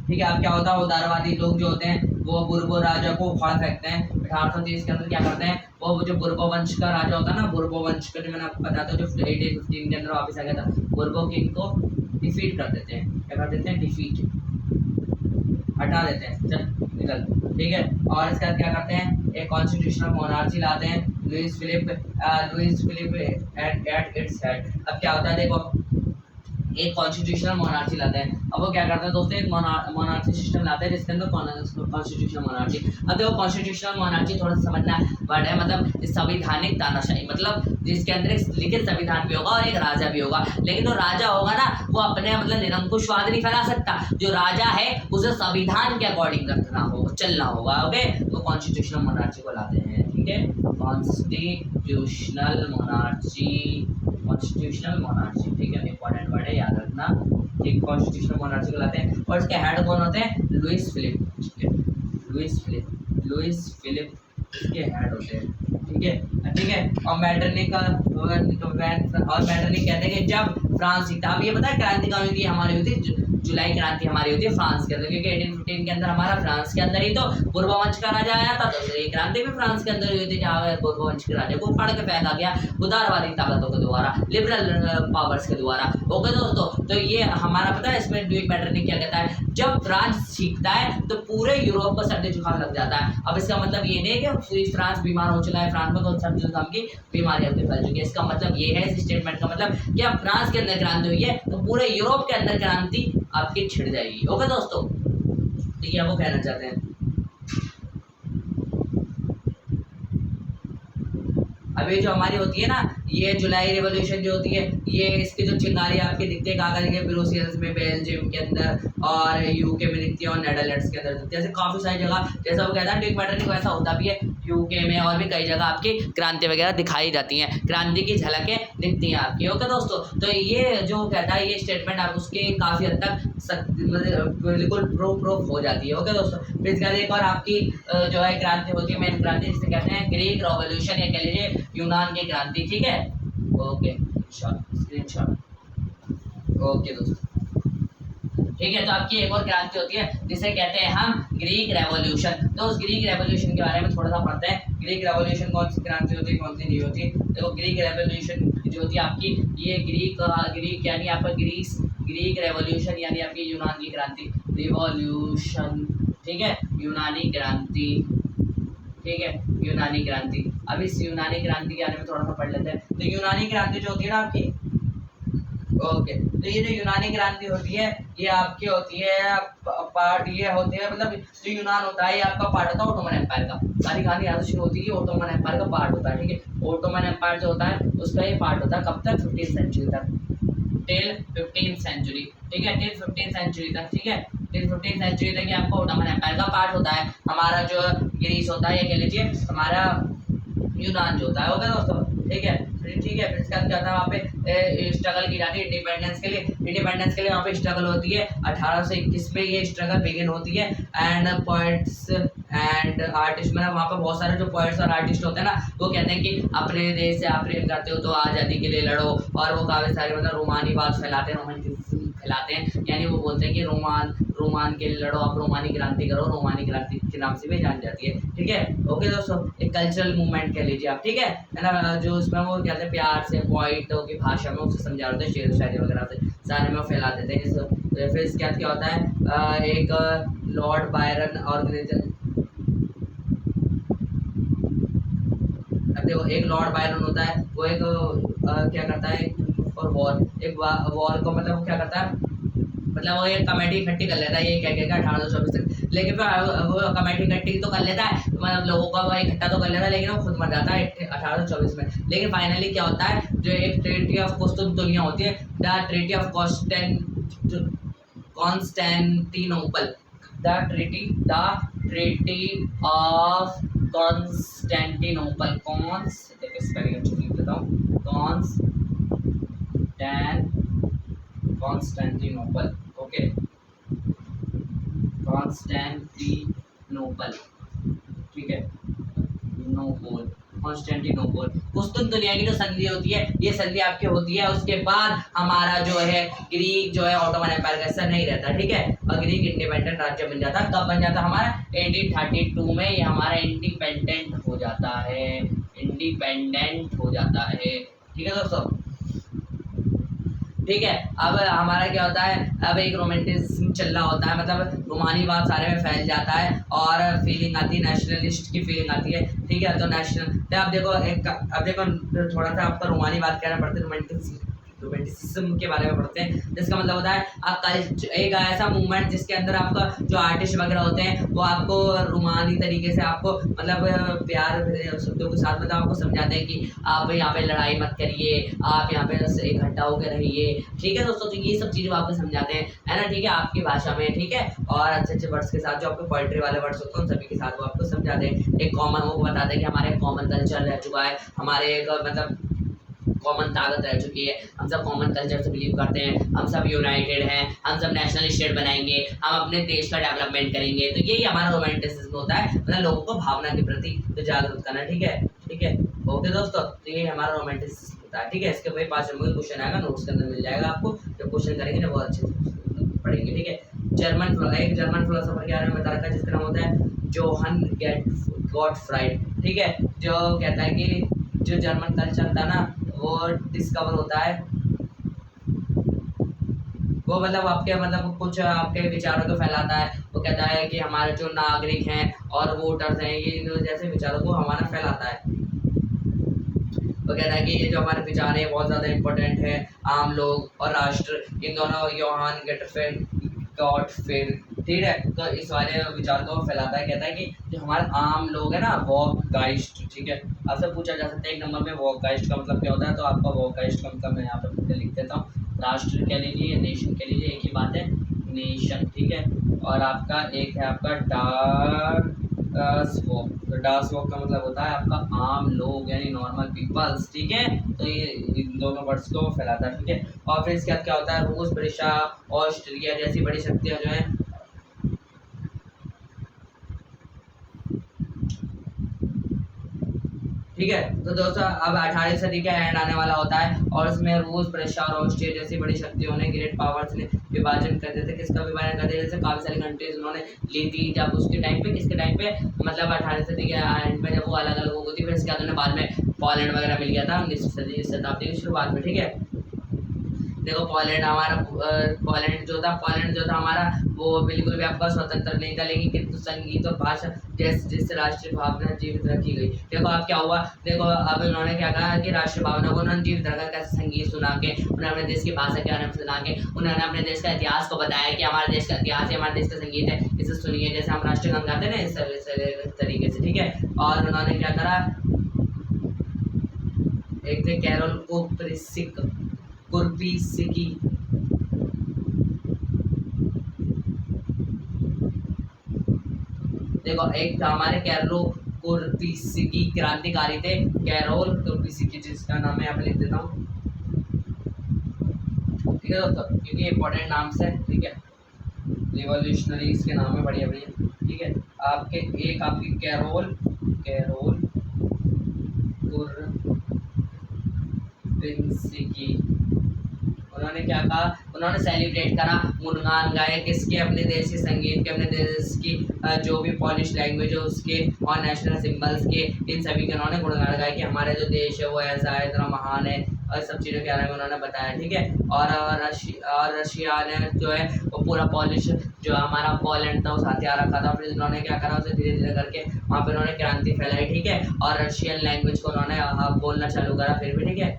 ठीक है। अब क्या होता है, उदारवादी लोग जो होते हैं वो बुर्बो राजा को उखाड़ फेंकते हैं। 1830 के अंदर क्या करते हैं, वो जो बुर्बो वंश का राजा होता है ना, बुर्बो वंश का जो मैंने आपको बताया था, जो 1815 के अंदर वापस आ गया था, बुर्बो किंग को डिफीट कर देते हैं। क्या कर देते हैं, डिफीट, हटा देते हैं, चल निकल। ठीक है, और इसके बाद क्या करते हैं, एक कॉन्स्टिट्यूशनल मोनार्ची लाते हैं, Louis Philippe at its head. अब क्या होता है, देखो एक कॉन्स्टिट्यूशनल मोनार्ची लाते हैं। अब वो क्या करते हैं दोस्तों, एक मोनार्ची सिस्टम लाते हैं जिसके अंदर कॉन्स्टिट्यूशनल मोनार्ची। अब देखो कॉन्स्टिट्यूशनल मोनार्ची थोड़ा सा समझना वर्ड है, मतलब संवैधानिक तानाशाही, मतलब जिसके अंदर एक लिखित संविधान भी होगा और एक राजा भी होगा। लेकिन जो राजा होगा ना, वो अपने मतलब निरंकुशवाद नहीं फैला सकता। जो राजा है उसे संविधान के अकॉर्डिंग रखना होगा, चलना होगा। ओके, तो कॉन्स्टिट्यूशनल मोनार्ची को लाते हैं। ठीक है, कॉन्स्टिट्यूशनल मोनार्ची, कॉन्स्टिट्यूशनल मोनार्ची, ठीक है, इंपॉर्टेंट वर्ड है, याद रखना। एक कॉन्स्टिट्यूशनल मोनार्ची को लाते हैं और इसके हेड कौन होते हैं, लुइस फिलिप। ठीक है, लुइस फिलिप इसके हेड होते हैं। ठीक है, ठीक है। और मैटरनिक कहते हैं कि जब फ्रांस जीता, अब ये पता है क्रांति कहाँ हुई थी, हमारी हुई थी जुलाई क्रांति हमारी होती है फ्रांस के अंदर, क्योंकि 1815 के अंदर हमारा फ्रांस के अंदर ही तो बुर्बो वंश का राजा आया था, तो ये क्रांति भी फ्रांस के अंदर हुई थी, जहाँ बुर्बो वंश के राजा को फाड़ के फेंका गया उदारवादी ताकतों के द्वारा, लिबरल पावर्स के द्वारा। ओके दोस्तों, तो ये हमारा पता है इसमें ड्यूक मैटरनिक क्या कहता है, जब फ्रांस जीतता है तो पूरे यूरोप को सर्दी जुकाम लग जाता है। अब इसका मतलब ये नहीं है कि फ्रांस बीमार हो चुका है, फ्रांस में तो सर्दी जुकाम की बीमारी अब फैल चुकी है। इसका मतलब ये है, इस स्टेटमेंट का मतलब कि अब फ्रांस के अंदर क्रांति हुई है तो पूरे यूरोप के अंदर क्रांति आपकी छिड़ जाएगी। ओके दोस्तों, तो ये वो कहना चाहते हैं। अभी जो हमारी होती है ना, ये जुलाई रिवॉल्यूशन जो होती है, ये इसकी जो चिंगारी आपकी दिखती है कहाँ दिखती है, ब्रुसेल्स में, बेल्जियम के अंदर और यूके में दिखती है और नेदरलैंड्स के अंदर दिखती है। ऐसे काफ़ी सारी जगह, जैसा वो कहता है ड्यूक मैटरनिक वैसा होता भी है, यूके में और भी कई जगह आपकी क्रांति वगैरह दिखाई जाती हैं, क्रांति की झलकें दिखती हैं आपकी। ओके दोस्तों, तो ये जो कहता है ये स्टेटमेंट आप उसके काफ़ी हद तक बिल्कुल प्रूफ हो जाती है। ओके दोस्तों, फिर इसके बाद एक और आपकी जो है क्रांति होती है, मेन क्रांति जिसे कहते हैं ग्रीक रेवोल्यूशन, या कह लीजिए यूनान की क्रांति। ठीक है, ओके, स्क्रीनशॉट। ओके दोस्तों, ठीक है, तो आपकी एक और क्रांति होती है जिसे कहते हैं हम ग्रीक रेवोल्यूशन। तो उस ग्रीक रेवोल्यूशन के बारे में थोड़ा सा पढ़ते हैं। ग्रीक रेवोल्यूशन कौन सी क्रांति होती है, कौन सी नहीं होती। देखो ग्रीक रेवोल्यूशन जो होती है आपकी, ये ग्रीक यानी आपका ग्रीक रेवोल्यूशन यानी आपकी यूनान की क्रांति, रिवॉल्यूशन। ठीक है, यूनानी क्रांति। ठीक है, यूनानी क्रांति। अब इस यूनानी क्रांति के बारे में थोड़ा सा पढ़ लेते हैं। तो यूनानी क्रांति जो होती है ना आपकी, ओके, तो ये जो यूनानी क्रांति होती है ये आपकी होती है पार्ट, ये होती है मतलब जो यूनान होता है ये आपका पार्ट होता है ओटोमन एम्पायर का। सारी कहानी यहाँ से शुरू होती है, ओटोमन एम्पायर का पार्ट होता है। ठीक है, ओटोमन एम्पायर जो होता है उसका ये पार्ट होता है कब तक, 15th सेंचुरी तक, टिल 15th सेंचुरी। ठीक है, टिल 15th सेंचुरी तक। ठीक है, टिल 15th सेंचुरी तक ये आपका ओटोमन एम्पायर का पार्ट होता है। हमारा जो ग्रीस होता है, ये कह लीजिए हमारा यूनान जो होता है। ओके दोस्तों, ठीक है, ठीक है। फिर इसके बाद क्या था, वहाँ पे स्ट्रगल की जाती है इंडिपेंडेंस के लिए। इंडिपेंडेंस के लिए वहाँ पे स्ट्रगल होती है 1821 में, ये स्ट्रगल बिगिन होती है। एंड पोइट्स एंड आर्टिस्ट, मतलब वहाँ पे बहुत सारे जो पोइट्स और आर्टिस्ट होते हैं ना, वो कहते हैं कि अपने देश से आप प्रेम करते हो तो आज़ादी के लिए लड़ो, और वो काफ़ी सारे मतलब रोमानी बात फैलाते हैं, रोमांटिसिज्म फैलाते हैं, यानी वो बोलते हैं कि रोमान के लिए लड़ो, आप रोमानी क्रांति करो, रोमानी क्रांति के नाम से भी जान जाती है। ठीक है, ओके दोस्तों, एक कल्चरल मूवमेंट कह लीजिए आप। ठीक है ना, जो उसमें वो कहते हैं प्यार से पोइटों की भाषा में उसे समझा रहे हैं, शेर शायरी वगैरह से सारे में फैला देते हैं। फिर इसके बाद क्या होता है, एक लॉर्ड बायरन ऑर्गेनाइजेशन, देखो एक लॉर्ड बायरन होता है, वो एक क्या करता है, और वॉर को मतलब क्या करता है, मतलब वो एक कमेटी इकट्ठी कर लेता है, ये क्या कहेगा 1824 तक। लेकिन फिर वो कमेटी इकट्ठी तो कर लेता है, मतलब लोगों का वो इकट्ठा तो कर लेता है, लेकिन वो खुद मर जाता है 1824 में। लेकिन फाइनली क्या होता है, जो एक ट्रीटी ऑफ कॉन्स्टेंटिनोपल होती है, the treaty of Constantinople, the treaty of Constantinople, Constantinople. Okay, Constantinople. ठीक है, कॉन्स्टेंटिनोपल कुस्तुनतुनिया की जो संधि होती है, ये संधि आपकी होती है। उसके बाद हमारा जो है ग्रीक जो है ऑटोमन एम्पायर का हिस्सा नहीं रहता, ठीक है, और ग्रीक इंडिपेंडेंट राज्य बन जाता। कब बन जाता हमारा 1832 में ये हमारा इंडिपेंडेंट हो जाता है, इंडिपेंडेंट हो जाता है, ठीक है दोस्तों। ठीक है, अब हमारा क्या होता है, अब एक रोमांटिज्म चल रहा होता है, मतलब रोमानीवाद सारे में फैल जाता है और फीलिंग आती है, नेशनलिस्ट की फीलिंग आती है, ठीक है। तो नेशनल तो अब देखो अब देखो थोड़ा सा आपका रोमानीवाद कहना पड़ता है, रोमांटिसिज्म के बारे में पढ़ते हैं, जिसका मतलब होता है आपका एक ऐसा मूवमेंट जिसके अंदर आपका जो आर्टिस्ट वगैरह होते हैं वो आपको रोमानी तरीके से आपको मतलब प्यार शब्दों के साथ मतलब आपको समझाते हैं कि आप यहाँ पे लड़ाई मत करिए, आप यहाँ पे इकट्ठा होकर रहिए, ठीक है दोस्तों। तो ये सब चीज़ें आपको समझाते हैं, है ना, ठीक है, आपकी भाषा में, ठीक है, और अच्छे अच्छे वर्ड्स के साथ जो आपको पोइट्री वाले वर्ड्स होते हैं उन सभी के साथ वो आपको समझाते हैं। एक कॉमन वो बताते हैं कि हमारे कॉमन कल्चर रह चुका है, हमारे एक मतलब कॉमन ताकत रह चुकी है, हम सब कॉमन कल्चर से बिलीव करते हैं, हम सब यूनाइटेड हैं, हम सब नेशनल स्टेट बनाएंगे, हम अपने देश का डेवलपमेंट करेंगे। तो यही हमारा रोमांटिसिज्म होता है, मतलब लोगों को भावना के प्रति तो जागरूक करना, ठीक है, ठीक है, ओके दोस्तों। तो यही हमारा रोमांटिसिज्म होता है, ठीक है। इसके वही 5 नंबर का क्वेश्चन आएगा, नोट्स के अंदर मिल जाएगा आपको, जब क्वेश्चन करेंगे ना बहुत अच्छे से पढ़ेंगे, ठीक है। एक जर्मन फिलोसोफर के बारे में बता रखा है जिसका नाम होता है जोहन गॉटफ्राइड, ठीक है, जो कहता है कि जो जर्मन कल्चर था ना वो डिस्कवर होता है, वो मतलब आपके मतलब कुछ आपके विचारों को फैलाता है। वो कहता है कि हमारे जो नागरिक हैं और वोटर्स हैं ये जैसे विचारों को हमारा फैलाता है। वो कहता है कि ये जो हमारे विचार हैं बहुत ज़्यादा इम्पोर्टेंट है, आम लोग और राष्ट्र, इन दोनों योहान गॉटफ्राइड, ठीक है। तो इस वाले विचार को फैलाता है, कहता है कि जो हमारे आम लोग हैं ना वॉकगाइस्ट, ठीक है, आपसे पूछा जा सकता है 1 नंबर में वॉकगाइस्ट का मतलब क्या होता है, तो आपका वॉकगाइस्ट का मतलब मैं यहाँ पर लिख देता हूँ, राष्ट्र कह लीजिए, नेशन कह लीजिए, एक ही बात है, नेशन, ठीक है। और आपका एक है आपका डार्सवॉक, तो डार्सवॉक का मतलब होता है आपका आम लोग यानी नॉर्मल पीपल्स, ठीक है। तो ये इन दोनों वर्ड्स को फैलाता है, ठीक है। और फिर इसके बाद क्या होता है, रूस, ब्रिटिश, ऑस्ट्रेलिया जैसी बड़ी शक्तियाँ जो हैं ठीक है। तो दोस्तों अब 18वीं सदी का एंड आने वाला होता है और इसमें रूस, रशिया और ऑस्ट्रिया जैसी बड़ी शक्तियों ने, ग्रेट पावर्स ने विभाजन करते थे। किसका विभाजन करते थे, जैसे काफ़ी सारी कंट्रीज उन्होंने ली थी जब उसके टाइम पे, किसके टाइम पे, मतलब 18वीं सदी के एंड में जब वो अलग अलग हो गई थी। फिर इसके बाद उन्हें बाद में पोलैंड वगैरह मिल गया था 19वीं शताब्दी की शुरुआत में, ठीक है। देखो पोलैंड हमारा पोलैंड जो था हमारा वो बिल्कुल भी आपका स्वतंत्र नहीं था, लेकिन किंतु संगीत और भाषा जिससे राष्ट्रीय भावना जीवित रखी गई। देखो अब क्या हुआ, देखो अब उन्होंने क्या कहा कि राष्ट्रीय भावना को उन्होंने जीवित रखा, कैसे संगीत सुना के, उन्होंने अपने देश की भाषा के बारे में सुना के, उन्होंने अपने देश का इतिहास को बताया कि हमारे देश का इतिहास है, हमारे देश का संगीत है, इसे सुनिए, जैसे हम राष्ट्रीय गान गाते हैं ना इस तरीके से, ठीक है। और उन्होंने क्या करा, एक थे कैरोल कुर्पिसिकी, देखो एक था हमारे कैरोल कुर्पिसिकी, क्रांतिकारी थे कैरोल कुर्पिसिकी, जिसका नाम मैं यहाँ पे लिख देता हूँ, ठीक है दोस्तों, क्योंकि इंपॉर्टेंट नाम से, ठीक है, रिवॉल्यूशनरी इसके नाम है, बढ़िया बढ़िया, ठीक है। आपके एक आपकी कैरोल कुर्पिसिकी, उन्होंने क्या कहा, उन्होंने सेलिब्रेट करा, गुणगान गाए किसके, अपने देश के संगीत के, अपने देश की जो भी पॉलिश लैंग्वेज है उसके और नेशनल सिंबल्स के, इन सभी के उन्होंने गुणगान गाए कि हमारा जो देश है वो ऐसा है, इतना महान है, और सब चीज़ों के बारे में उन्होंने बताया, ठीक है। और रशिया ने जो है वो पूरा पॉलिश जो हमारा पोलैंड था उस हथियार रखा था, फिर उन्होंने क्या करा, उसे धीरे धीरे करके वहाँ पर उन्होंने क्रांति फैलाई, ठीक है, और रशियन लैंग्वेज को उन्होंने बोलना चालू करा फिर भी, ठीक है।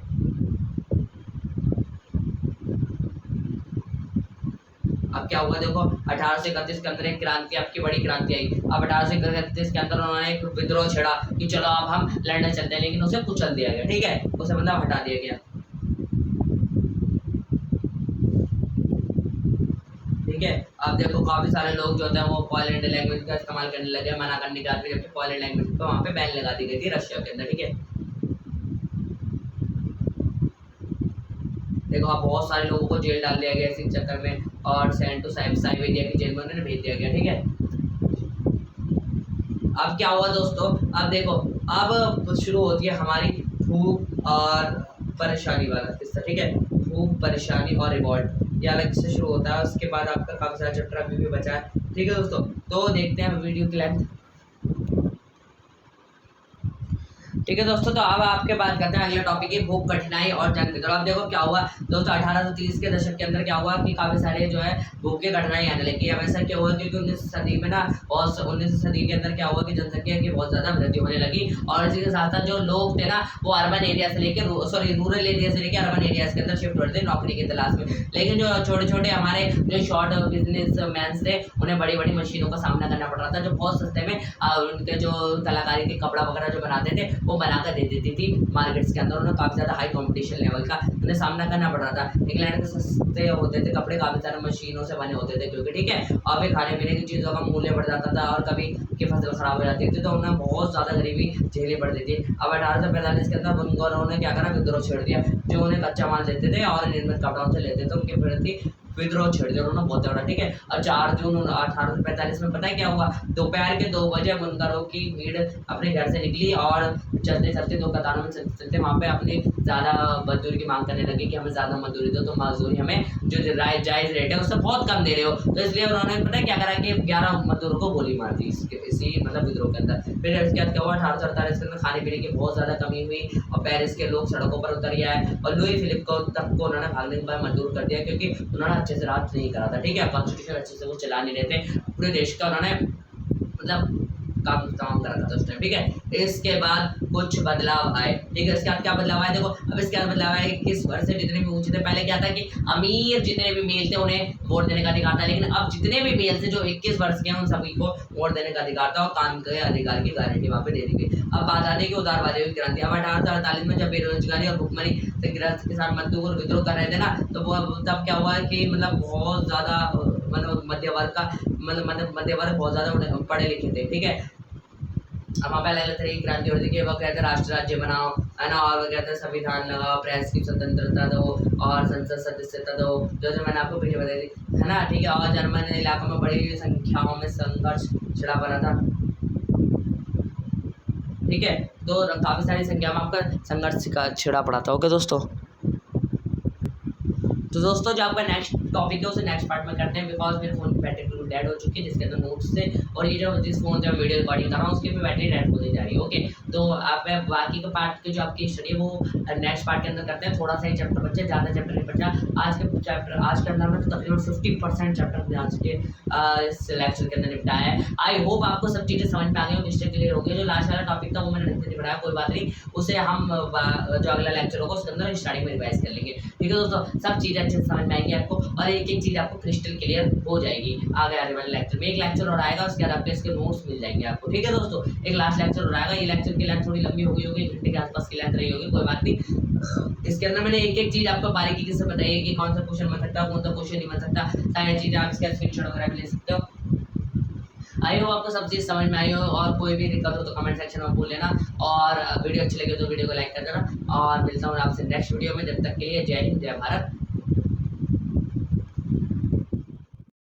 अब क्या हुआ, देखो 1831 के अंदर एक क्रांति, आपकी बड़ी क्रांति आई। अब 1831 के अंदर उन्होंने एक विद्रोह छेड़ा कि चलो अब हम लड़ने चलते हैं, लेकिन उसे कुचल दिया गया, ठीक है, उसे मतलब हटा दिया गया, ठीक है। अब देखो काफी सारे लोग जो होते हैं वो पोलैंड लैंग्वेज का इस्तेमाल करने लगे मना करने के बाद, जबकि पोलैंड लैंग्वेज को वहाँ पे बैन लगा दी गई थी रशिया के अंदर, ठीक है। देखो अब बहुत सारे लोगों को जेल डाल दिया गया इसी चक्कर में, और सेंट टू साइबेरिया की जेल में उन्हें भेज दिया गया, ठीक है। अब क्या हुआ दोस्तों, अब देखो अब शुरू होती है हमारी भूख और परेशानी वाला किस्सा, ठीक है। भूख, परेशानी और रिवॉल्ट, ये अलग से शुरू होता है। उसके बाद आपका काफी सारा चैप्टर अभी भी बचा है, ठीक है दोस्तों। तो देखते हैं वीडियो की लेंथ, ठीक है दोस्तों। तो अब आपके बात करते हैं अगला टॉपिक है भूख, कठिनाई और जंग विद्रोह। अब देखो क्या हुआ दोस्तों, 1830 के दशक के अंदर क्या हुआ कि काफी सारे जो है भूख की कठिनाई आने लगी। अब ऐसा क्या हुआ क्योंकि 19वीं सदी में ना, और 19वीं सदी के अंदर क्या हुआ कि जनसंख्या की बहुत ज्यादा वृद्धि होने लगी, और इसी के साथ साथ जो लोग थे ना वो अर्बन एरिया से लेकर रूरल एरिया से लेकर अर्बन एरियाज के अंदर शिफ्ट हो रहे थे नौकरी की तलाश में। लेकिन जो छोटे छोटे हमारे जो शॉर्ट बिजनेस मैन थे उन्हें बड़ी बड़ी मशीनों का सामना करना पड़ रहा था, जो बहुत सस्ते में उनके जो कलाकारी के कपड़ा वगैरह जो बनाते थे वो बनाकर दे देती थी मार्केट्स के अंदर। उन्हें काफी ज्यादा हाई कंपटीशन लेवल का उन्हें सामना करना पड़ रहा था। इंग्लैंड के सस्ते होते थे कपड़े, काफी सारे मशीनों से बने होते थे क्योंकि, ठीक है। और फिर खाने पीने की चीजों का मूल्य बढ़ जाता था और कभी की फसल खराब हो जाती थी, तो उन्हें बहुत ज्यादा गरीबी झेलनी पड़ती थी। अब 1845 के अंदर बुनकरों ने क्या करा, विद्रोह छेड़ दिया। जो उन्हें कच्चा माल देते थे और निर्मित कपड़ों से लेते थे उनके प्रति विद्रोह छेड़ दिया उन्होंने बहुत तगड़ा, ठीक है। और 4 जून 1845 में पता है क्या हुआ, दोपहर के 2 बजे बुनकरों की भीड़ अपने घर से निकली और चलते चलते 2 कतारों में चलते वहाँ पे अपनी ज़्यादा मजदूरी की मांग करने लगी कि हमें ज़्यादा मजदूरी दो, तो मजदूरी हमें जो जायज़ रेट है उससे बहुत कम दे रहे हो। तो इसलिए उन्होंने पता है क्या करा कि 11 मजदूरों को गोली मार दी इसी मतलब विद्रोह के अंदर। फिर इसके बाद क्या हुआ, 1848 के अंदर खाने पीने की बहुत ज़्यादा कमी हुई और पेरिस के लोग सड़कों पर उतर आए और लुई फिलिप को तक को उन्होंने भागने पर मजबूर कर दिया क्योंकि उन्होंने अच्छे से राज नहीं करा था, ठीक है। कॉन्स्टिट्यूशन अच्छे से वो चला नहीं रहे थे, पूरे देश का उन्होंने मतलब काम तमाम कर रखा था उस टाइम, ठीक है। इसके बाद कुछ बदलाव आए, ठीक है। इसके बाद क्या बदलाव आए देखो, अब इसके बाद बदलाव आए 21 वर्ष से जितने भी ऊंचे थे। पहले क्या था कि अमीर जितने भी मेल थे उन्हें वोट देने का अधिकार था, लेकिन अब जितने भी मेल थे जो 21 वर्ष के हैं उन सभी को वोट देने का अधिकार था और काम के अधिकार की गारंटी वहाँ पे दे दी गई। अब बात आती है कि उदारवादी की क्रांति। अब 1848 में जब बेरोजगारी और भुखमरी से ग्रस्त किसान मजदूर विद्रोह कर रहे थे ना, तो वो तब क्या हुआ कि मतलब बहुत ज्यादा मतलब मध्य वर्ग का मतलब मध्य वर्ग बहुत ज्यादा पढ़े लिखे थे, ठीक है। अब वहाँ पे अलग अलग तरह की क्रांति होती थी। वो कहते राष्ट्र राज्य बनाओ, है ना, और वो कहते संविधान लगाओ, प्रेस की स्वतंत्रता दो और संसद सदस्यता दो, जो मैंने आपको पीछे बताई थी, है ना, ठीक है। और जर्मन इलाकों में बड़ी संख्याओं में संघर्ष छिड़ा पड़ा था, ठीक है। तो काफी सारी संख्या में आपका संघर्ष छिड़ा पड़ा था, ओके दोस्तों। तो दोस्तों जो आपका नेक्स्ट टॉपिक है उसे नेक्स्ट पार्ट में करते हैं, बिकॉज मेरे फोन की बैटरी बिल्कुल डेड हो चुकी है, जिसके अंदर नोट्स थे और ये जो जिस फोन से मैं वीडियो रिकॉर्डिंग कर रहा हूँ उसके पे बैटरी डेड होने जा रही है, ओके। तो आप बाकी के पार्ट के जो आपकी स्टडी है वो नेक्स्ट पार्ट के अंदर करते हैं। थोड़ा सा ही चैप्टर बचे, ज़्यादा चैप्टर नहीं बचा आज के अंदर में, तो तकरीबन 50% चैप्टर आज के इस लेक्चर के अंदर निपटाया है। आई होप आपको सब चीज़ें समझ में आ गई, निश्चय क्लियर हो गई। जो लास्ट वाला टॉपिक था वो मैंने ढंग से नहीं पढ़ाया, कोई बात नहीं, उसे हम जो अगला लेक्चर होगा उसके अंदर स्टार्टिंग में रिवाइज कर लेंगे, ठीक है दोस्तों। सब चीज़ें अच्छे से समझ में आएंगी आपको और एक एक चीज़ आपको क्रिस्टल क्लियर हो जाएगी आने वाले लेक्चर में। एक लेक्चर और आएगा, उसके बाद आपके इसके नोट्स मिल जाएंगे आपको, ठीक है दोस्तों। एक लास्ट लेक्चर और आएगा, ये लेक्चर की लेंथ थोड़ी लंबी हो गई होगी, घंटे के आसपास की लेंथ रही होगी, कोई बात नहीं। इसके अंदर मैंने एक एक चीज़ आपको बारीकी से बताई है कि कौन सा क्वेश्चन बन सकता है, कौन सा क्वेश्चन नहीं बन सकता, सारी चीज़ें आप इसके स्क्रीनशॉट वगैरह भी ले सकते हो। आई हो आपको सब चीज़ समझ में आई हो, और कोई भी दिक्कत हो तो कमेंट सेक्शन में बोल लेना, और वीडियो अच्छी लगे तो वीडियो को लाइक कर देना, और मिलता हूँ आपसे नेक्स्ट वीडियो में। जब तक के लिए जय हिंद, जय भारत।